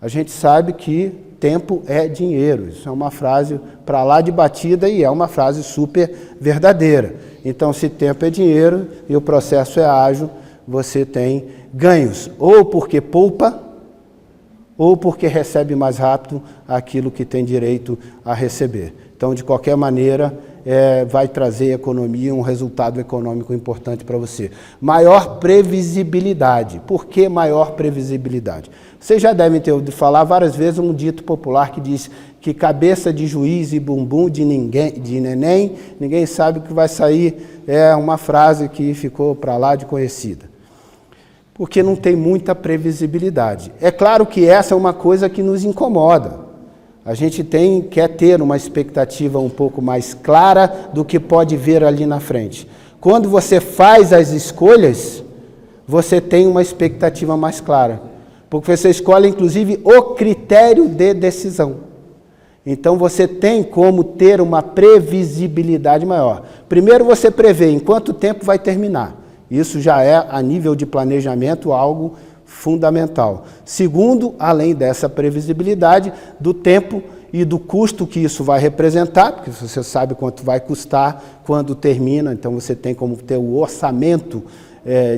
A gente sabe que tempo é dinheiro. Isso é uma frase para lá de batida e é uma frase super verdadeira. Então, se tempo é dinheiro e o processo é ágil, você tem ganhos, ou porque poupa, ou porque recebe mais rápido aquilo que tem direito a receber. Então, de qualquer maneira, vai trazer economia, um resultado econômico importante para você. Maior previsibilidade. Por que maior previsibilidade? Vocês já devem ter ouvido falar várias vezes um dito popular que diz que cabeça de juiz e bumbum de neném, ninguém sabe o que vai sair. É uma frase que ficou para lá de conhecida. Porque não tem muita previsibilidade. É claro que essa é uma coisa que nos incomoda. A gente quer ter uma expectativa um pouco mais clara do que pode ver ali na frente. Quando você faz as escolhas, você tem uma expectativa mais clara. Porque você escolhe, inclusive, o critério de decisão. Então, você tem como ter uma previsibilidade maior. Primeiro, você prevê em quanto tempo vai terminar. Isso já é, a nível de planejamento, algo fundamental. Segundo, além dessa previsibilidade, do tempo e do custo que isso vai representar, porque você sabe quanto vai custar quando termina, então você tem como ter o orçamento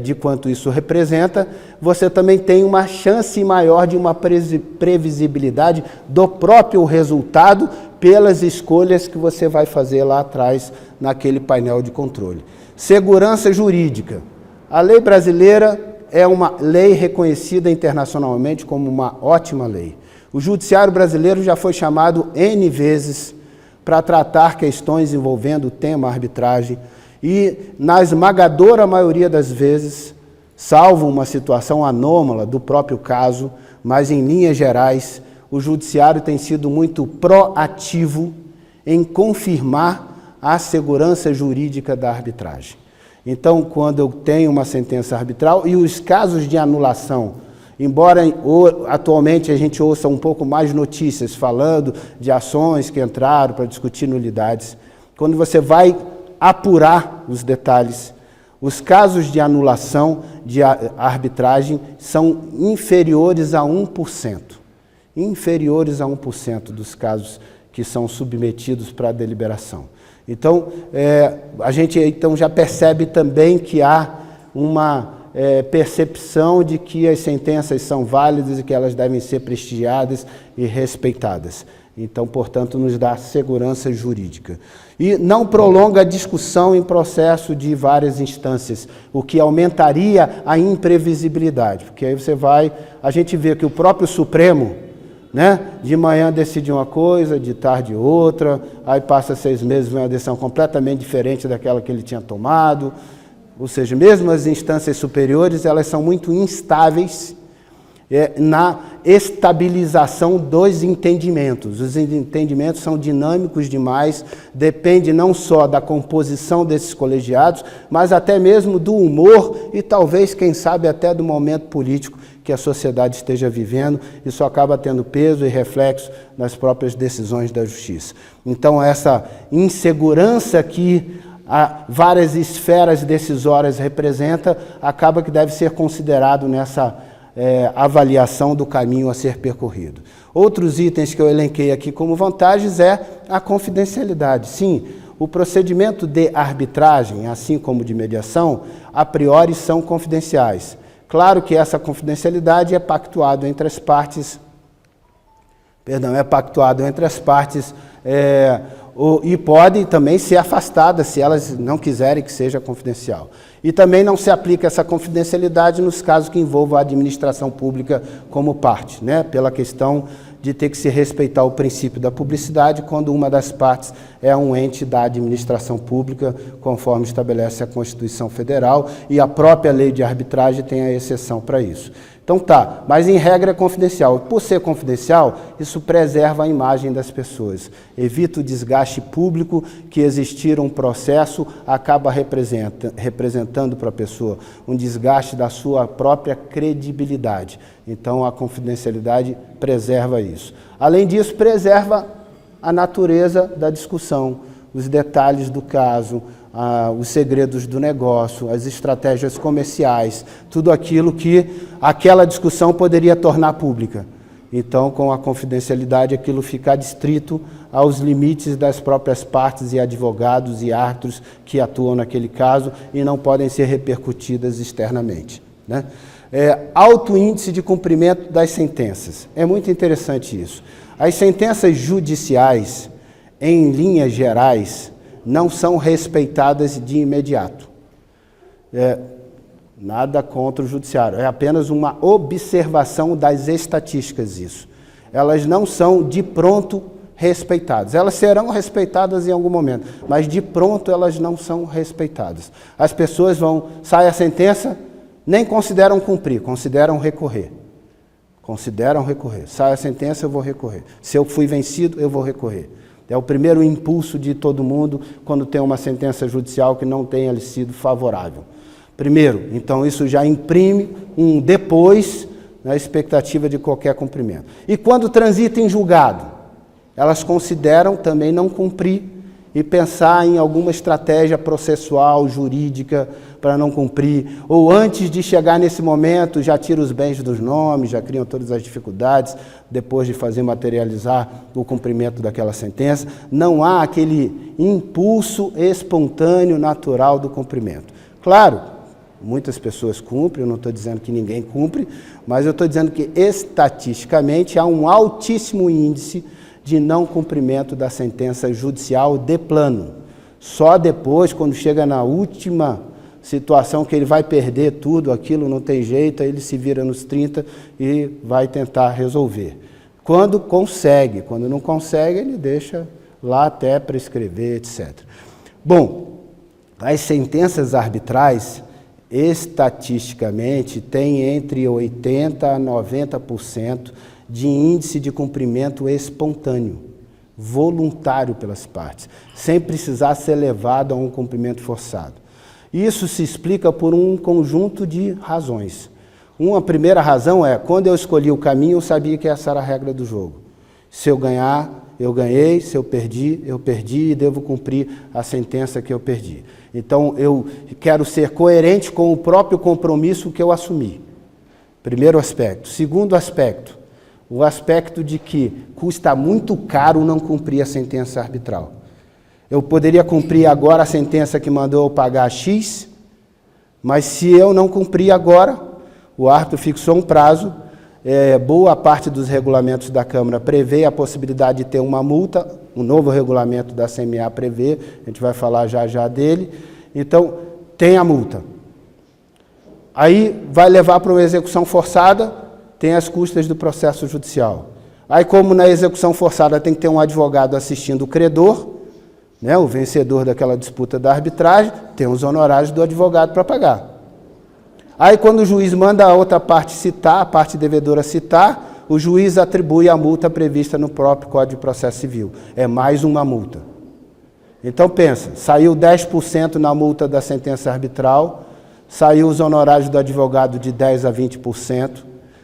de quanto isso representa, você também tem uma chance maior de uma previsibilidade do próprio resultado pelas escolhas que você vai fazer lá atrás naquele painel de controle. Segurança jurídica. A lei brasileira é uma lei reconhecida internacionalmente como uma ótima lei. O judiciário brasileiro já foi chamado N vezes para tratar questões envolvendo o tema arbitragem e, na esmagadora maioria das vezes, salvo uma situação anômala do próprio caso, mas em linhas gerais, o judiciário tem sido muito proativo em confirmar a segurança jurídica da arbitragem. Então, quando eu tenho uma sentença arbitral e os casos de anulação, embora atualmente a gente ouça um pouco mais notícias falando de ações que entraram para discutir nulidades, quando você vai apurar os detalhes, os casos de anulação de arbitragem são inferiores a 1%. Inferiores a 1% dos casos que são submetidos para a deliberação. Então, a gente então já percebe também que há uma percepção de que as sentenças são válidas e que elas devem ser prestigiadas e respeitadas. Então, portanto, nos dá segurança jurídica. E não prolonga a discussão em processo de várias instâncias, o que aumentaria a imprevisibilidade. Porque aí a gente vê que o próprio Supremo, né, de manhã decide uma coisa, de tarde outra, aí passa 6 meses, vem uma decisão completamente diferente daquela que ele tinha tomado. Ou seja, mesmo as instâncias superiores, elas são muito instáveis na estabilização dos entendimentos. Os entendimentos são dinâmicos demais, depende não só da composição desses colegiados, mas até mesmo do humor e talvez, quem sabe, até do momento político que a sociedade esteja vivendo. Isso acaba tendo peso e reflexo nas próprias decisões da justiça. Então, essa insegurança que várias esferas decisórias representa, acaba que deve ser considerado nessa avaliação do caminho a ser percorrido. Outros itens que eu elenquei aqui como vantagens é a confidencialidade. Sim, o procedimento de arbitragem, assim como de mediação, a priori são confidenciais. Claro que essa confidencialidade é pactuado entre as partes, e pode também ser afastada se elas não quiserem que seja confidencial. E também não se aplica essa confidencialidade nos casos que envolvam a administração pública como parte, né? Pela questão de ter que se respeitar o princípio da publicidade quando uma das partes é um ente da administração pública, conforme estabelece a Constituição Federal, e a própria lei de arbitragem tem a exceção para isso. Então tá, mas em regra é confidencial. Por ser confidencial, isso preserva a imagem das pessoas. Evita o desgaste público que existir um processo acaba representando para a pessoa um desgaste da sua própria credibilidade. Então a confidencialidade preserva isso. Além disso, preserva a natureza da discussão, os detalhes do caso, os segredos do negócio, as estratégias comerciais, tudo aquilo que aquela discussão poderia tornar pública. Então, com a confidencialidade, aquilo fica adstrito aos limites das próprias partes e advogados e árbitros que atuam naquele caso e não podem ser repercutidas externamente, né? Alto índice de cumprimento das sentenças. É muito interessante isso. As sentenças judiciais, em linhas gerais, não são respeitadas de imediato. Nada contra o judiciário, é apenas uma observação das estatísticas isso. Elas não são de pronto respeitadas. Elas serão respeitadas em algum momento, mas de pronto elas não são respeitadas. As pessoas sai a sentença, nem consideram cumprir, consideram recorrer. Sai a sentença, eu vou recorrer. Se eu fui vencido, eu vou recorrer. É o primeiro impulso de todo mundo quando tem uma sentença judicial que não tenha lhe sido favorável. Primeiro, então isso já imprime um depois na expectativa de qualquer cumprimento. E quando transita em julgado, elas consideram também não cumprir e pensar em alguma estratégia processual, jurídica, para não cumprir, ou antes de chegar nesse momento, já tira os bens dos nomes, já criam todas as dificuldades, depois de fazer materializar o cumprimento daquela sentença. Não há aquele impulso espontâneo, natural do cumprimento. Claro, muitas pessoas cumprem, eu não estou dizendo que ninguém cumpre, mas eu estou dizendo que, estatisticamente, há um altíssimo índice de não cumprimento da sentença judicial de plano. Só depois, quando chega na última situação que ele vai perder tudo, aquilo não tem jeito, aí ele se vira nos 30 e vai tentar resolver. quando consegue. Quando não consegue, ele deixa lá até prescrever, etc. Bom, as sentenças arbitrais, estatisticamente, têm entre 80% a 90% de índice de cumprimento espontâneo, voluntário pelas partes, sem precisar ser levado a um cumprimento forçado. Isso se explica por um conjunto de razões. Uma primeira razão é, quando eu escolhi o caminho, eu sabia que essa era a regra do jogo. Se eu ganhar, eu ganhei, se eu perdi e devo cumprir a sentença que eu perdi. Então, eu quero ser coerente com o próprio compromisso que eu assumi. Primeiro aspecto. Segundo aspecto, o aspecto de que custa muito caro não cumprir a sentença arbitral. Eu poderia cumprir agora a sentença que mandou eu pagar X, mas se eu não cumprir agora, o árbitro fixou um prazo, boa parte dos regulamentos da Câmara prevê a possibilidade de ter uma multa, o novo regulamento da CMA prevê, a gente vai falar já dele, então tem a multa. Aí vai levar para uma execução forçada, tem as custas do processo judicial. Aí, como na execução forçada tem que ter um advogado assistindo o credor, né, o vencedor daquela disputa da arbitragem, tem os honorários do advogado para pagar. Aí, quando o juiz manda a outra parte citar, a parte devedora citar, o juiz atribui a multa prevista no próprio Código de Processo Civil. É mais uma multa. Então, pensa, saiu 10% na multa da sentença arbitral, saiu os honorários do advogado de 10% a 20%,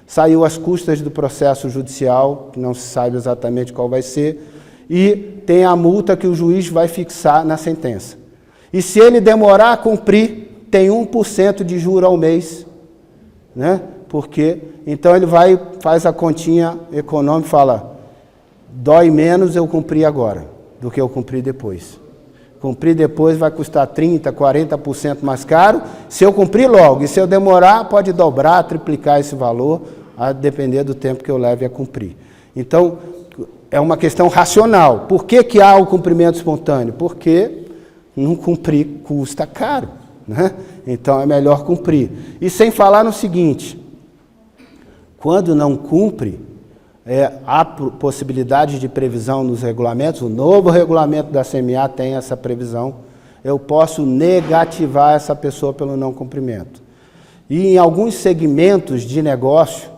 saiu as custas do processo judicial, que não se sabe exatamente qual vai ser, e tem a multa que o juiz vai fixar na sentença. E se ele demorar a cumprir, tem 1% de juro ao mês, né? Porque, então ele vai, faz a continha econômica e fala, dói menos eu cumprir agora, do que eu cumprir depois. Cumprir depois vai custar 30%, 40% mais caro, se eu cumprir logo, e se eu demorar, pode dobrar, triplicar esse valor, a depender do tempo que eu leve a cumprir. Então, é uma questão racional. Por que há o cumprimento espontâneo? Porque não cumprir custa caro, né? Então é melhor cumprir. E sem falar no seguinte, quando não cumpre, há possibilidade de previsão nos regulamentos, o novo regulamento da CMA tem essa previsão, eu posso negativar essa pessoa pelo não cumprimento. E em alguns segmentos de negócio,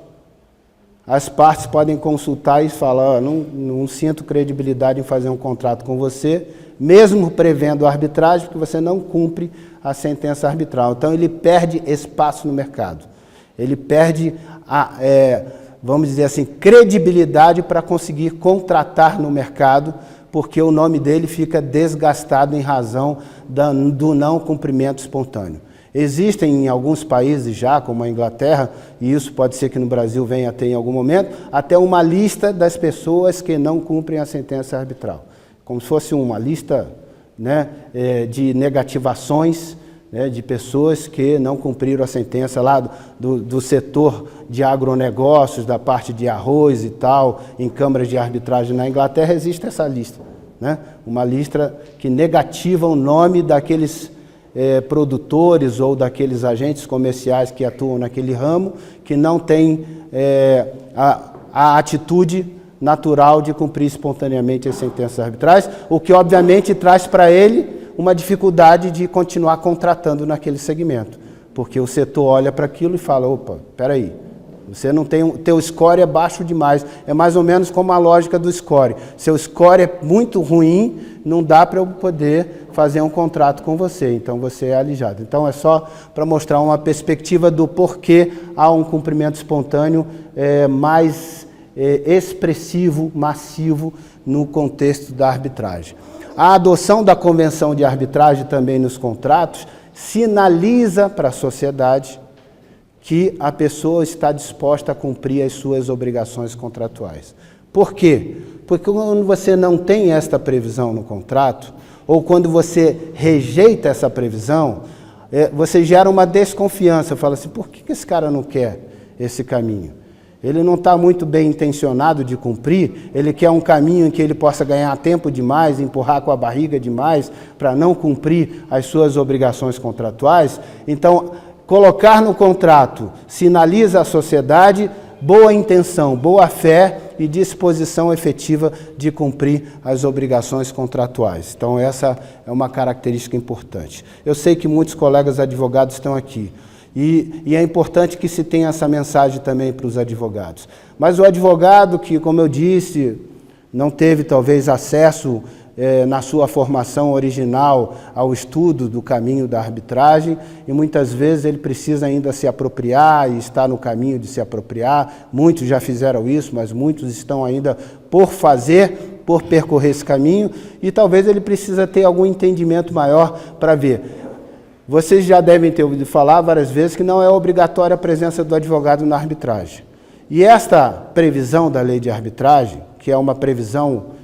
as partes podem consultar e falar, não sinto credibilidade em fazer um contrato com você, mesmo prevendo a arbitragem, porque você não cumpre a sentença arbitral. Então, ele perde espaço no mercado. Ele perde, vamos dizer assim, credibilidade para conseguir contratar no mercado, porque o nome dele fica desgastado em razão do não cumprimento espontâneo. Existem em alguns países já, como a Inglaterra, e isso pode ser que no Brasil venha a ter em algum momento, até uma lista das pessoas que não cumprem a sentença arbitral. Como se fosse uma lista, né, de negativações, né, de pessoas que não cumpriram a sentença lá do setor de agronegócios, da parte de arroz e tal, em câmaras de arbitragem na Inglaterra, existe essa lista, né? Uma lista que negativa o nome daqueles produtores ou daqueles agentes comerciais que atuam naquele ramo, que não têm a atitude natural de cumprir espontaneamente as sentenças arbitrais, o que obviamente traz para ele uma dificuldade de continuar contratando naquele segmento, porque o setor olha para aquilo e fala, opa, espera aí, você não tem, teu score é baixo demais, é mais ou menos como a lógica do score, seu score é muito ruim, não dá para eu poder fazer um contrato com você, então você é alijado. Então é só para mostrar uma perspectiva do porquê há um cumprimento espontâneo mais expressivo, massivo no contexto da arbitragem. A adoção da convenção de arbitragem também nos contratos sinaliza para a sociedade que a pessoa está disposta a cumprir as suas obrigações contratuais. Por quê? Porque quando você não tem esta previsão no contrato, ou quando você rejeita essa previsão, você gera uma desconfiança, fala assim, por que esse cara não quer esse caminho? Ele não está muito bem intencionado de cumprir, ele quer um caminho em que ele possa ganhar tempo demais, empurrar com a barriga demais, para não cumprir as suas obrigações contratuais. Então, colocar no contrato sinaliza à sociedade boa intenção, boa fé e disposição efetiva de cumprir as obrigações contratuais. Então, essa é uma característica importante. Eu sei que muitos colegas advogados estão aqui, e é importante que se tenha essa mensagem também para os advogados. Mas o advogado que, como eu disse, não teve talvez acesso na sua formação original ao estudo do caminho da arbitragem, e muitas vezes ele precisa ainda se apropriar e está no caminho de se apropriar. Muitos já fizeram isso, mas muitos estão ainda por fazer, por percorrer esse caminho, e talvez ele precisa ter algum entendimento maior para ver. Vocês já devem ter ouvido falar várias vezes que não é obrigatória a presença do advogado na arbitragem. E esta previsão da lei de arbitragem, que é uma previsão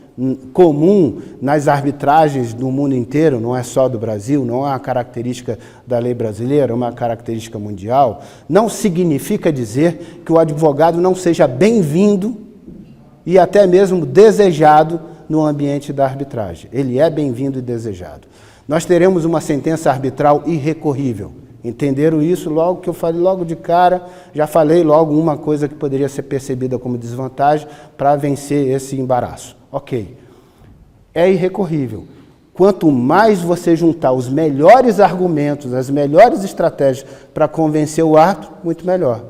comum nas arbitragens do mundo inteiro, não é só do Brasil, não é uma característica da lei brasileira, é uma característica mundial, não significa dizer que o advogado não seja bem-vindo e até mesmo desejado no ambiente da arbitragem. Ele é bem-vindo e desejado. Nós teremos uma sentença arbitral irrecorrível. Entenderam isso logo que eu falei logo de cara, já falei logo uma coisa que poderia ser percebida como desvantagem para vencer esse embaraço. Ok, é irrecorrível. Quanto mais você juntar os melhores argumentos, as melhores estratégias para convencer o árbitro, muito melhor.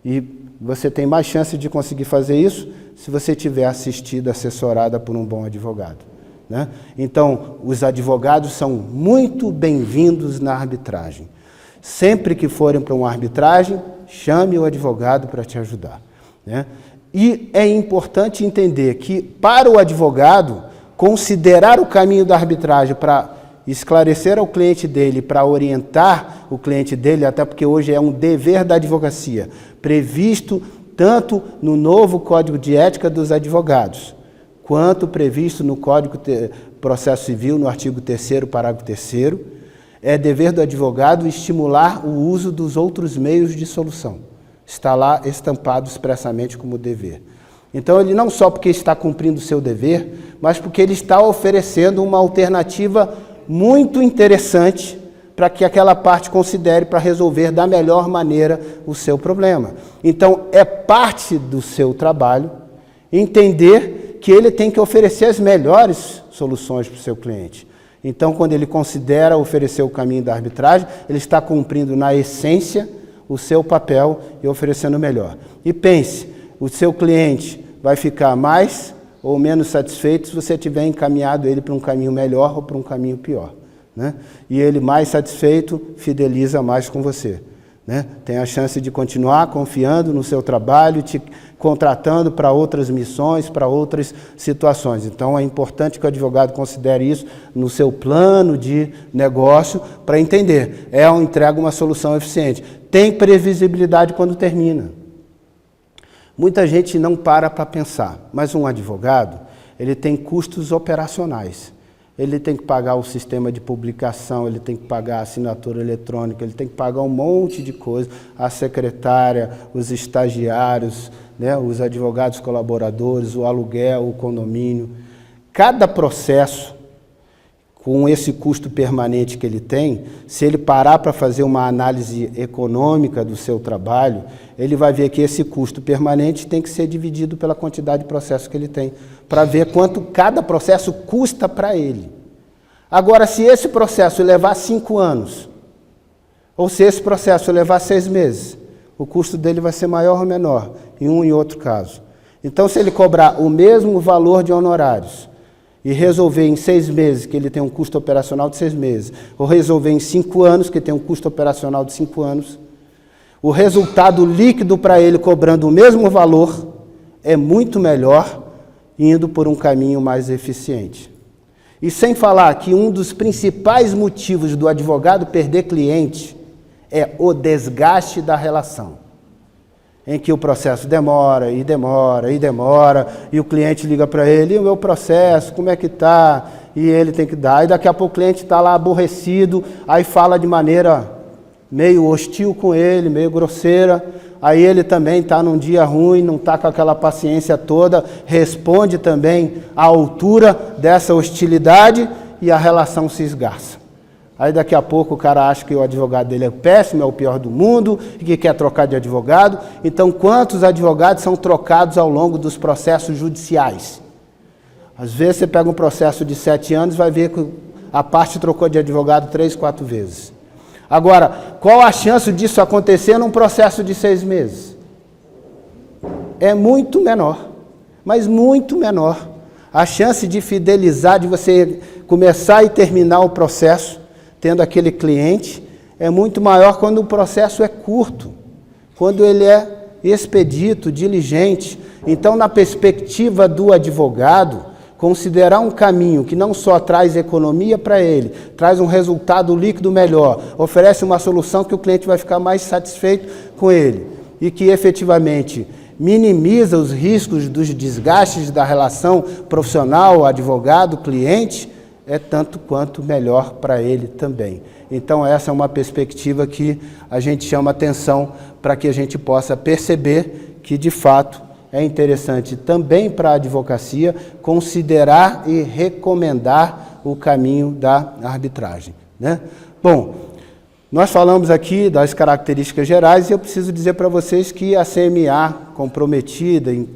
E você tem mais chance de conseguir fazer isso se você tiver assistido, assessorada por um bom advogado, né? Então, os advogados são muito bem-vindos na arbitragem. Sempre que forem para uma arbitragem, chame o advogado para te ajudar, né? E é importante entender que, para o advogado, considerar o caminho da arbitragem para esclarecer ao cliente dele, para orientar o cliente dele, até porque hoje é um dever da advocacia, previsto tanto no novo Código de Ética dos Advogados, quanto previsto no Código de Processo Civil, no artigo 3º, parágrafo 3º, é dever do advogado estimular o uso dos outros meios de solução. Está lá estampado expressamente como dever. Então, ele não só porque está cumprindo o seu dever, mas porque ele está oferecendo uma alternativa muito interessante para que aquela parte considere para resolver da melhor maneira o seu problema. Então, é parte do seu trabalho entender que ele tem que oferecer as melhores soluções para o seu cliente. Então, quando ele considera oferecer o caminho da arbitragem, ele está cumprindo na essência o seu papel e oferecendo o melhor. E pense, o seu cliente vai ficar mais ou menos satisfeito se você tiver encaminhado ele para um caminho melhor ou para um caminho pior, né? E ele mais satisfeito fideliza mais com você, né? Tem a chance de continuar confiando no seu trabalho, te contratando para outras missões, para outras situações. Então, é importante que o advogado considere isso no seu plano de negócio para entender. Entrega uma solução eficiente. Tem previsibilidade quando termina. Muita gente não para pensar, mas um advogado, ele tem custos operacionais. Ele tem que pagar o sistema de publicação, ele tem que pagar a assinatura eletrônica, ele tem que pagar um monte de coisa, a secretária, os estagiários, né, os advogados colaboradores, o aluguel, o condomínio. Cada processo, com esse custo permanente que ele tem, se ele parar para fazer uma análise econômica do seu trabalho, ele vai ver que esse custo permanente tem que ser dividido pela quantidade de processos que ele tem, para ver quanto cada processo custa para ele. Agora, se esse processo levar 5 anos, ou se esse processo levar 6 meses, o custo dele vai ser maior ou menor, em um e outro caso. Então, se ele cobrar o mesmo valor de honorários, e resolver em 6 meses, que ele tem um custo operacional de 6 meses, ou resolver em 5 anos, que tem um custo operacional de 5 anos, o resultado líquido para ele, cobrando o mesmo valor, é muito melhor, indo por um caminho mais eficiente. E sem falar que um dos principais motivos do advogado perder cliente é o desgaste da relação, em que o processo demora, e demora, e demora, e o cliente liga para ele, e o meu processo, como é que está? E ele tem que dar, e daqui a pouco o cliente está lá aborrecido, aí fala de maneira meio hostil com ele, meio grosseira, aí ele também está num dia ruim, não está com aquela paciência toda, responde também à altura dessa hostilidade, e a relação se esgarça. Aí daqui a pouco o cara acha que o advogado dele é péssimo, é o pior do mundo, e que quer trocar de advogado. Então, quantos advogados são trocados ao longo dos processos judiciais? Às vezes você pega um processo de 7 anos e vai ver que a parte trocou de advogado 3, 4 vezes. Agora, qual a chance disso acontecer num processo de 6 meses? É muito menor, mas muito menor. A chance de fidelizar, de você começar e terminar o processo, tendo aquele cliente, é muito maior quando o processo é curto, quando ele é expedito, diligente. Então, na perspectiva do advogado, considerar um caminho que não só traz economia para ele, traz um resultado líquido melhor, oferece uma solução que o cliente vai ficar mais satisfeito com ele e que efetivamente minimiza os riscos dos desgastes da relação profissional, advogado, cliente, é tanto quanto melhor para ele também. Então essa é uma perspectiva que a gente chama atenção para que a gente possa perceber que de fato é interessante também para a advocacia considerar e recomendar o caminho da arbitragem, né? Bom, nós falamos aqui das características gerais e eu preciso dizer para vocês que a CMA, comprometida em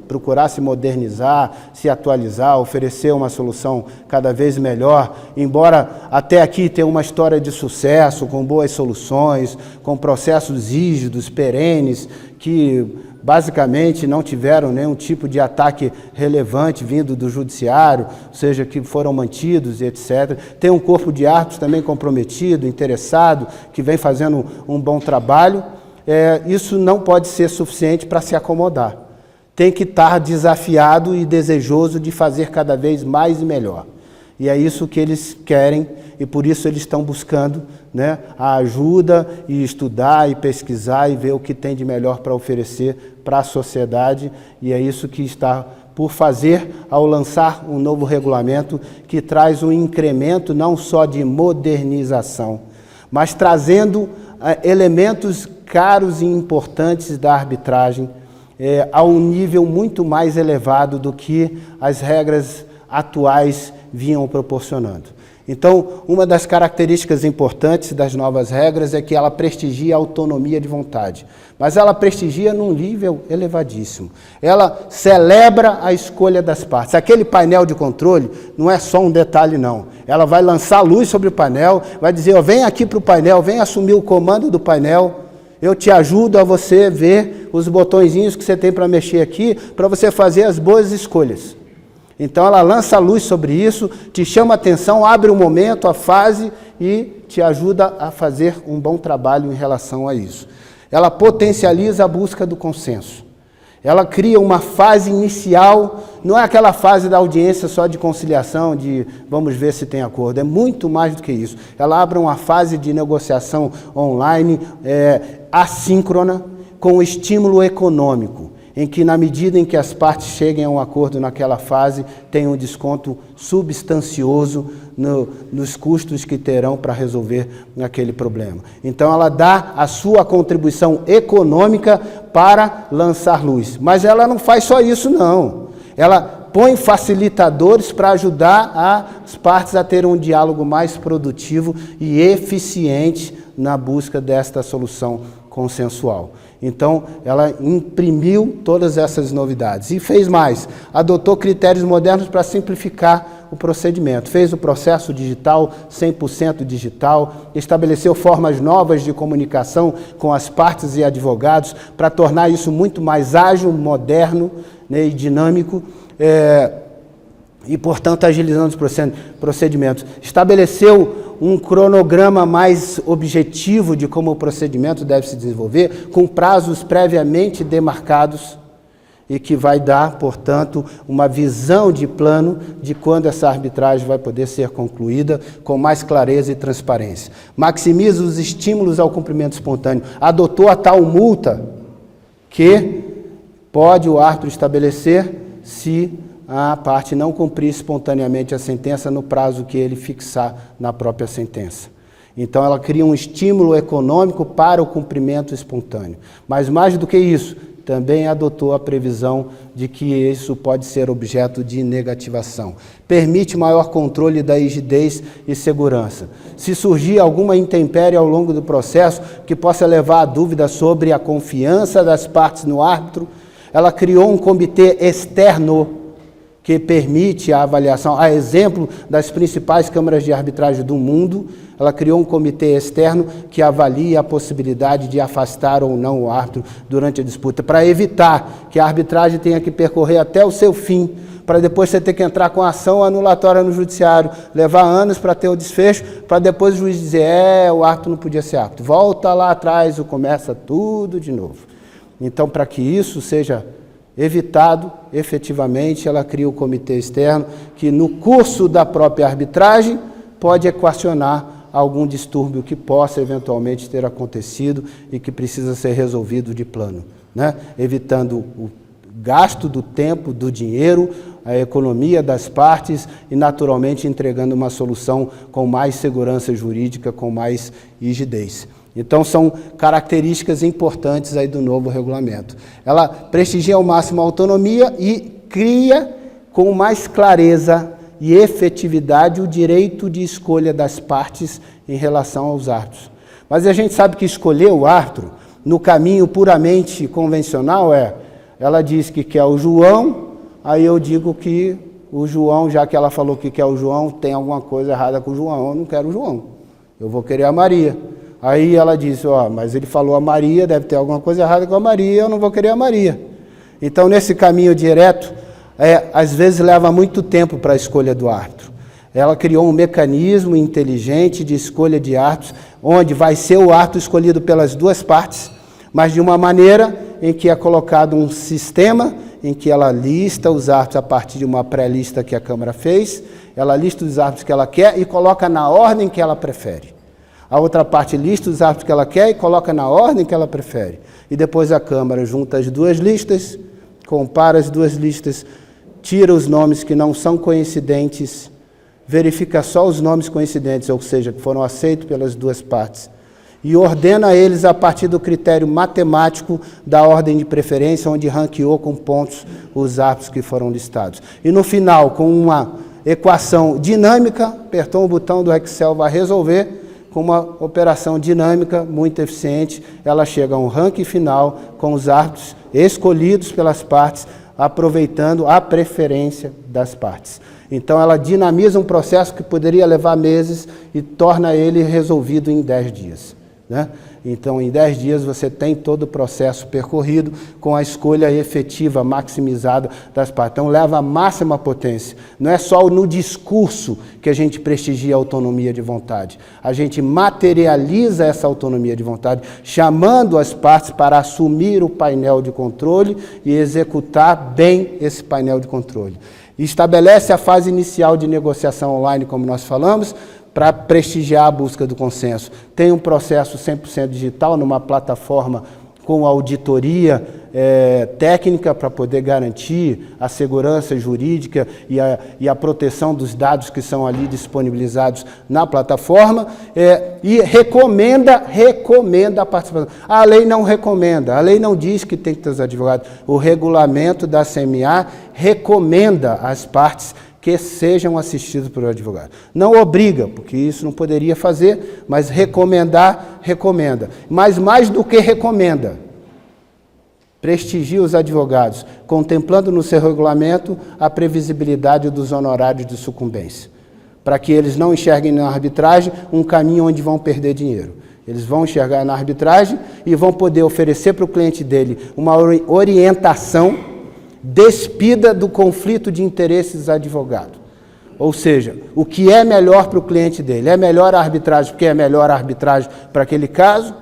procurar se modernizar, se atualizar, oferecer uma solução cada vez melhor, embora até aqui tenha uma história de sucesso, com boas soluções, com processos rígidos, perenes, que basicamente não tiveram nenhum tipo de ataque relevante vindo do judiciário, ou seja, que foram mantidos e etc. Tem um corpo de árbitros também comprometido, interessado, que vem fazendo um bom trabalho. Isso não pode ser suficiente para se acomodar. Tem que estar desafiado e desejoso de fazer cada vez mais e melhor. E é isso que eles querem e por isso eles estão buscando, né, a ajuda e estudar e pesquisar e ver o que tem de melhor para oferecer para a sociedade. E é isso que está por fazer ao lançar um novo regulamento que traz um incremento não só de modernização, mas trazendo elementos caros e importantes da arbitragem a um nível muito mais elevado do que as regras atuais vinham proporcionando. Então, uma das características importantes das novas regras é que ela prestigia a autonomia de vontade, mas ela prestigia num nível elevadíssimo. Ela celebra a escolha das partes. Aquele painel de controle não é só um detalhe, não. Ela vai lançar luz sobre o painel, vai dizer, ó, vem aqui para o painel, vem assumir o comando do painel, eu te ajudo a você ver os botõezinhos que você tem para mexer aqui, para você fazer as boas escolhas. Então ela lança a luz sobre isso, te chama a atenção, abre o momento, a fase e te ajuda a fazer um bom trabalho em relação a isso. Ela potencializa a busca do consenso. Ela cria uma fase inicial, não é aquela fase da audiência só de conciliação, de vamos ver se tem acordo, é muito mais do que isso. Ela abre uma fase de negociação online, assíncrona, com estímulo econômico, em que na medida em que as partes cheguem a um acordo naquela fase, tem um desconto substancioso nos custos que terão para resolver aquele problema. Então ela dá a sua contribuição econômica para lançar luz. Mas ela não faz só isso, não. Ela põe facilitadores para ajudar as partes a ter um diálogo mais produtivo e eficiente na busca desta solução consensual. Então, ela imprimiu todas essas novidades e fez mais, adotou critérios modernos para simplificar o procedimento, fez o processo digital 100% digital, estabeleceu formas novas de comunicação com as partes e advogados para tornar isso muito mais ágil, moderno, né, e dinâmico, e, portanto, agilizando os procedimentos. Estabeleceu um cronograma mais objetivo de como o procedimento deve se desenvolver, com prazos previamente demarcados e que vai dar, portanto, uma visão de plano de quando essa arbitragem vai poder ser concluída com mais clareza e transparência. Maximiza os estímulos ao cumprimento espontâneo. Adotou a tal multa que pode o árbitro estabelecer se a parte não cumprir espontaneamente a sentença no prazo que ele fixar na própria sentença. Então, ela cria um estímulo econômico para o cumprimento espontâneo. Mas, mais do que isso, também adotou a previsão de que isso pode ser objeto de negativação. Permite maior controle da rigidez e segurança. Se surgir alguma intempérie ao longo do processo que possa levar a dúvida sobre a confiança das partes no árbitro, ela criou um comitê externo que permite a avaliação, a exemplo das principais câmaras de arbitragem do mundo. Ela criou um comitê externo que avalia a possibilidade de afastar ou não o árbitro durante a disputa, para evitar que a arbitragem tenha que percorrer até o seu fim, para depois você ter que entrar com ação anulatória no judiciário, levar anos para ter o desfecho, para depois o juiz dizer, o árbitro não podia ser árbitro. Volta lá atrás e começa tudo de novo. Então, para que isso seja evitado, efetivamente, ela cria o comitê externo que, no curso da própria arbitragem, pode equacionar algum distúrbio que possa eventualmente ter acontecido e que precisa ser resolvido de plano, né? Evitando o gasto do tempo, do dinheiro, a economia das partes e, naturalmente, entregando uma solução com mais segurança jurídica, com mais rigidez. Então, são características importantes aí do novo regulamento. Ela prestigia ao máximo a autonomia e cria com mais clareza e efetividade o direito de escolha das partes em relação aos árbitros. Mas a gente sabe que escolher o árbitro no caminho puramente convencional ela diz que quer o João, aí eu digo que o João, já que ela falou que quer o João, tem alguma coisa errada com o João, eu não quero o João, eu vou querer a Maria. Aí ela disse, mas ele falou a Maria, deve ter alguma coisa errada com a Maria, eu não vou querer a Maria. Então, nesse caminho direto, às vezes leva muito tempo para a escolha do árbitro. Ela criou um mecanismo inteligente de escolha de árbitros, onde vai ser o árbitro escolhido pelas duas partes, mas de uma maneira em que é colocado um sistema em que ela lista os árbitros a partir de uma pré-lista que a Câmara fez, ela lista os árbitros que ela quer e coloca na ordem que ela prefere. A outra parte lista os árbitros que ela quer e coloca na ordem que ela prefere. E depois a Câmara junta as duas listas, compara as duas listas, tira os nomes que não são coincidentes, verifica só os nomes coincidentes, ou seja, que foram aceitos pelas duas partes, e ordena eles a partir do critério matemático da ordem de preferência, onde ranqueou com pontos os árbitros que foram listados. E no final, com uma equação dinâmica, apertou um botão do Excel, vai resolver. Com uma operação dinâmica muito eficiente, ela chega a um ranking final com os árbitros escolhidos pelas partes, aproveitando a preferência das partes. Então, ela dinamiza um processo que poderia levar meses e torna ele resolvido em 10 dias. Né? Então, em 10 dias, você tem todo o processo percorrido com a escolha efetiva, maximizada das partes. Então, leva a máxima potência. Não é só no discurso que a gente prestigia a autonomia de vontade. A gente materializa essa autonomia de vontade, chamando as partes para assumir o painel de controle e executar bem esse painel de controle. E estabelece a fase inicial de negociação online, como nós falamos, para prestigiar a busca do consenso. Tem um processo 100% digital numa plataforma com auditoria técnica para poder garantir a segurança jurídica e a proteção dos dados que são ali disponibilizados na plataforma e recomenda a participação. A lei não recomenda, a lei não diz que tem que ter os advogados. O regulamento da CMA recomenda às partes que sejam assistidos por advogado. Não obriga, porque isso não poderia fazer, mas recomendar, recomenda. Mas mais do que recomenda, prestigia os advogados, contemplando no seu regulamento a previsibilidade dos honorários de sucumbência, para que eles não enxerguem na arbitragem um caminho onde vão perder dinheiro. Eles vão enxergar na arbitragem e vão poder oferecer para o cliente dele uma orientação despida do conflito de interesses advogado. Ou seja, o que é melhor para o cliente dele? É melhor a arbitragem porque é melhor a arbitragem para aquele caso?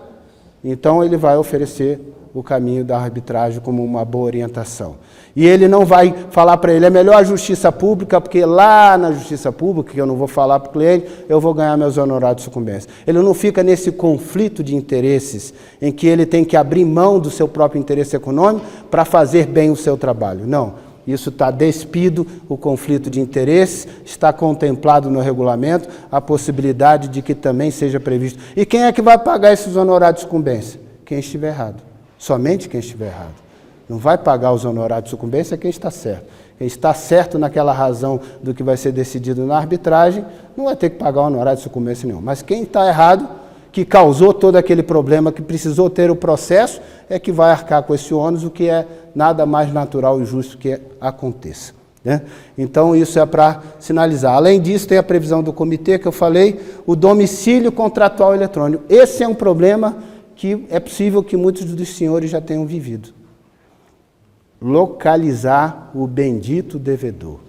Então ele vai oferecer o caminho da arbitragem como uma boa orientação. E ele não vai falar para ele, é melhor a justiça pública, porque lá na justiça pública, que eu não vou falar para o cliente, eu vou ganhar meus honorários de sucumbência. Ele não fica nesse conflito de interesses, em que ele tem que abrir mão do seu próprio interesse econômico para fazer bem o seu trabalho. Não, isso está despido, o conflito de interesses, está contemplado no regulamento, a possibilidade de que também seja previsto. E quem é que vai pagar esses honorários de sucumbência? Quem estiver errado. Somente quem estiver errado. Não vai pagar os honorários de sucumbência quem está certo. Quem está certo naquela razão do que vai ser decidido na arbitragem, não vai ter que pagar o honorário de sucumbência nenhum. Mas quem está errado, que causou todo aquele problema, que precisou ter o processo, é que vai arcar com esse ônus, o que é nada mais natural e justo que aconteça. Né? Então, isso é para sinalizar. Além disso, tem a previsão do comitê, que eu falei, o domicílio contratual eletrônico. Esse é um problema que é possível que muitos dos senhores já tenham vivido. Localizar o bendito devedor.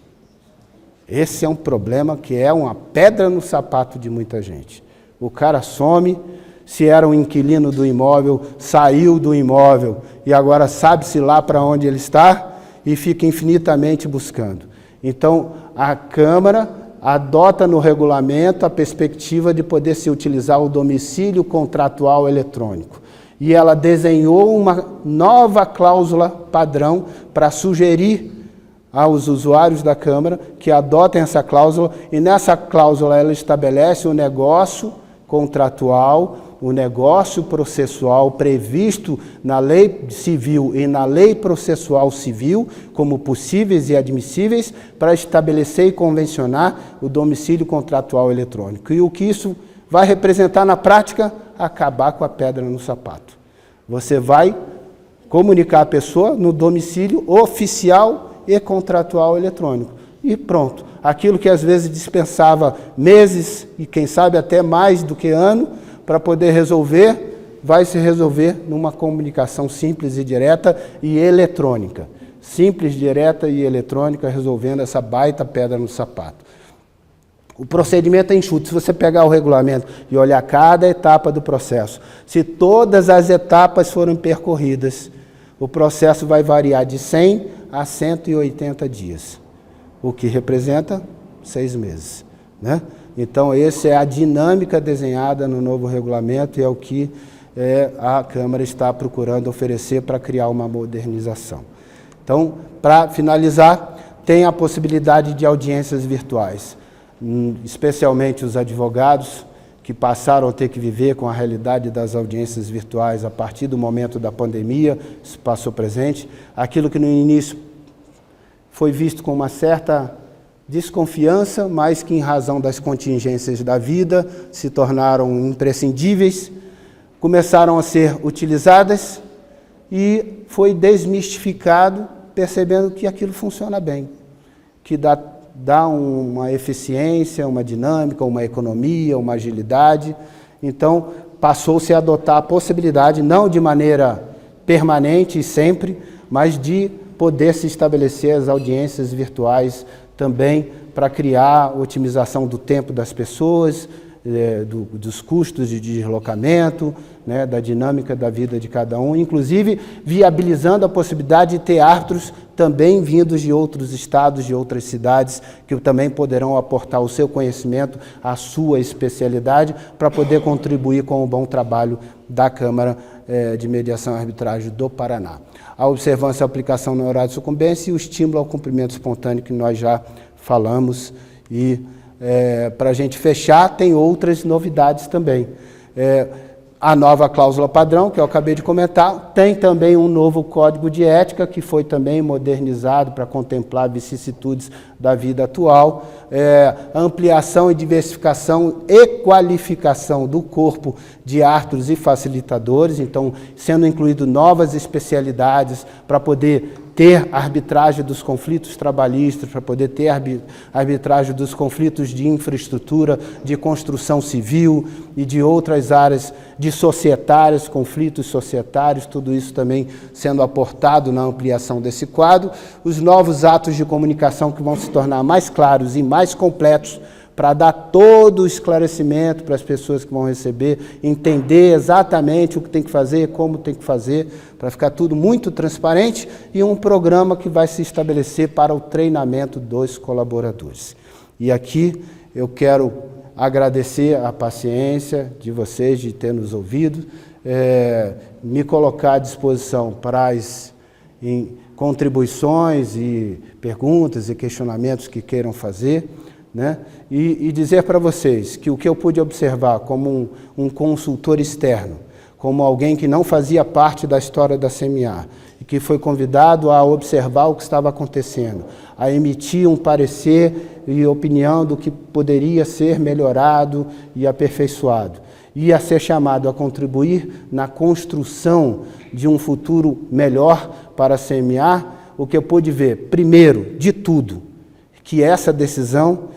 Esse é um problema que é uma pedra no sapato de muita gente. O cara some, se era um inquilino do imóvel, saiu do imóvel e agora sabe-se lá para onde ele está e fica infinitamente buscando. Então, a Câmara adota no regulamento a perspectiva de poder se utilizar o domicílio contratual eletrônico. E ela desenhou uma nova cláusula padrão para sugerir aos usuários da Câmara que adotem essa cláusula, e nessa cláusula ela estabelece o negócio contratual, o negócio processual previsto na lei civil e na lei processual civil como possíveis e admissíveis para estabelecer e convencionar o domicílio contratual eletrônico. E o que isso vai representar na prática? Acabar com a pedra no sapato. Você vai comunicar a pessoa no domicílio oficial e contratual eletrônico. E pronto. Aquilo que às vezes dispensava meses e quem sabe até mais do que ano para poder resolver, vai se resolver numa comunicação simples e direta e eletrônica. Simples, direta e eletrônica, resolvendo essa baita pedra no sapato. O procedimento é enxuto. Se você pegar o regulamento e olhar cada etapa do processo, se todas as etapas forem percorridas, o processo vai variar de 100 a 180 dias, o que representa 6 meses. Né? Então, essa é a dinâmica desenhada no novo regulamento e é o que a Câmara está procurando oferecer para criar uma modernização. Então, para finalizar, tem a possibilidade de audiências virtuais. Especialmente os advogados que passaram a ter que viver com a realidade das audiências virtuais a partir do momento da pandemia, isso passou presente. Aquilo que no início foi visto com uma certa desconfiança, mas que em razão das contingências da vida se tornaram imprescindíveis, começaram a ser utilizadas e foi desmistificado, percebendo que aquilo funciona bem, que dá uma eficiência, uma dinâmica, uma economia, uma agilidade. Então, passou-se a adotar a possibilidade, não de maneira permanente e sempre, mas de poder se estabelecer as audiências virtuais também para criar otimização do tempo das pessoas, dos custos de deslocamento, né, da dinâmica da vida de cada um, inclusive viabilizando a possibilidade de ter árbitros também vindos de outros estados, de outras cidades, que também poderão aportar o seu conhecimento, a sua especialidade, para poder contribuir com o bom trabalho da Câmara de Mediação e Arbitragem do Paraná. A observância e a aplicação no horário de sucumbência e o estímulo ao cumprimento espontâneo, que nós já falamos. E para a gente fechar, tem outras novidades também. A nova cláusula padrão, que eu acabei de comentar, tem também um novo código de ética, que foi também modernizado para contemplar vicissitudes da vida atual, ampliação e diversificação e qualificação do corpo de árbitros e facilitadores, então sendo incluído novas especialidades para poder ter arbitragem dos conflitos trabalhistas, para poder ter arbitragem dos conflitos de infraestrutura, de construção civil e de outras áreas de societários, conflitos societários, tudo isso também sendo aportado na ampliação desse quadro. Os novos atos de comunicação que vão se tornar mais claros e mais completos para dar todo o esclarecimento para as pessoas que vão receber, entender exatamente o que tem que fazer, como tem que fazer, para ficar tudo muito transparente, e um programa que vai se estabelecer para o treinamento dos colaboradores. E aqui eu quero agradecer a paciência de vocês, de ter nos ouvido, me colocar à disposição para as contribuições e perguntas e questionamentos que queiram fazer, né? E dizer para vocês que o que eu pude observar como um consultor externo, como alguém que não fazia parte da história da CMA, e que foi convidado a observar o que estava acontecendo, a emitir um parecer e opinião do que poderia ser melhorado e aperfeiçoado, e a ser chamado a contribuir na construção de um futuro melhor para a CMA, o que eu pude ver, primeiro, de tudo, que essa decisão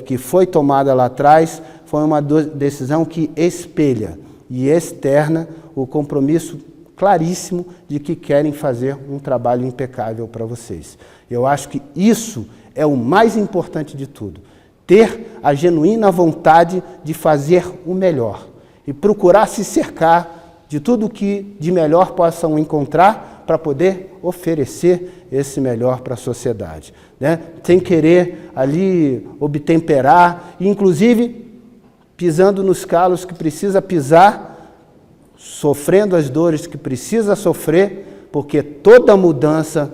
que foi tomada lá atrás foi uma decisão que espelha e externa o compromisso claríssimo de que querem fazer um trabalho impecável para vocês. Eu acho que isso é o mais importante de tudo. Ter a genuína vontade de fazer o melhor e procurar se cercar de tudo que de melhor possam encontrar para poder oferecer esse melhor para a sociedade, né? Sem querer ali obtemperar, inclusive pisando nos calos que precisa pisar, sofrendo as dores que precisa sofrer, porque toda mudança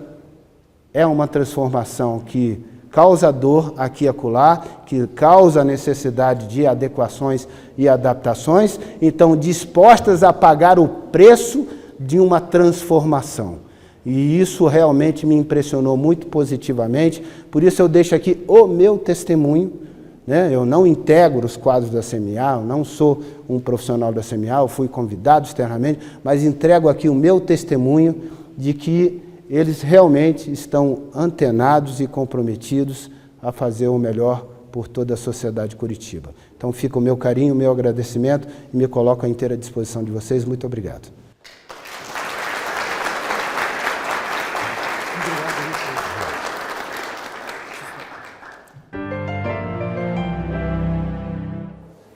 é uma transformação que causa dor aqui e acolá, que causa necessidade de adequações e adaptações, então dispostas a pagar o preço de uma transformação. E isso realmente me impressionou muito positivamente, por isso eu deixo aqui o meu testemunho, né? Eu não integro os quadros da CMA, eu não sou um profissional da CMA, eu fui convidado externamente, mas entrego aqui o meu testemunho de que eles realmente estão antenados e comprometidos a fazer o melhor por toda a sociedade de Curitiba. Então fica o meu carinho, o meu agradecimento e me coloco à inteira disposição de vocês. Muito obrigado.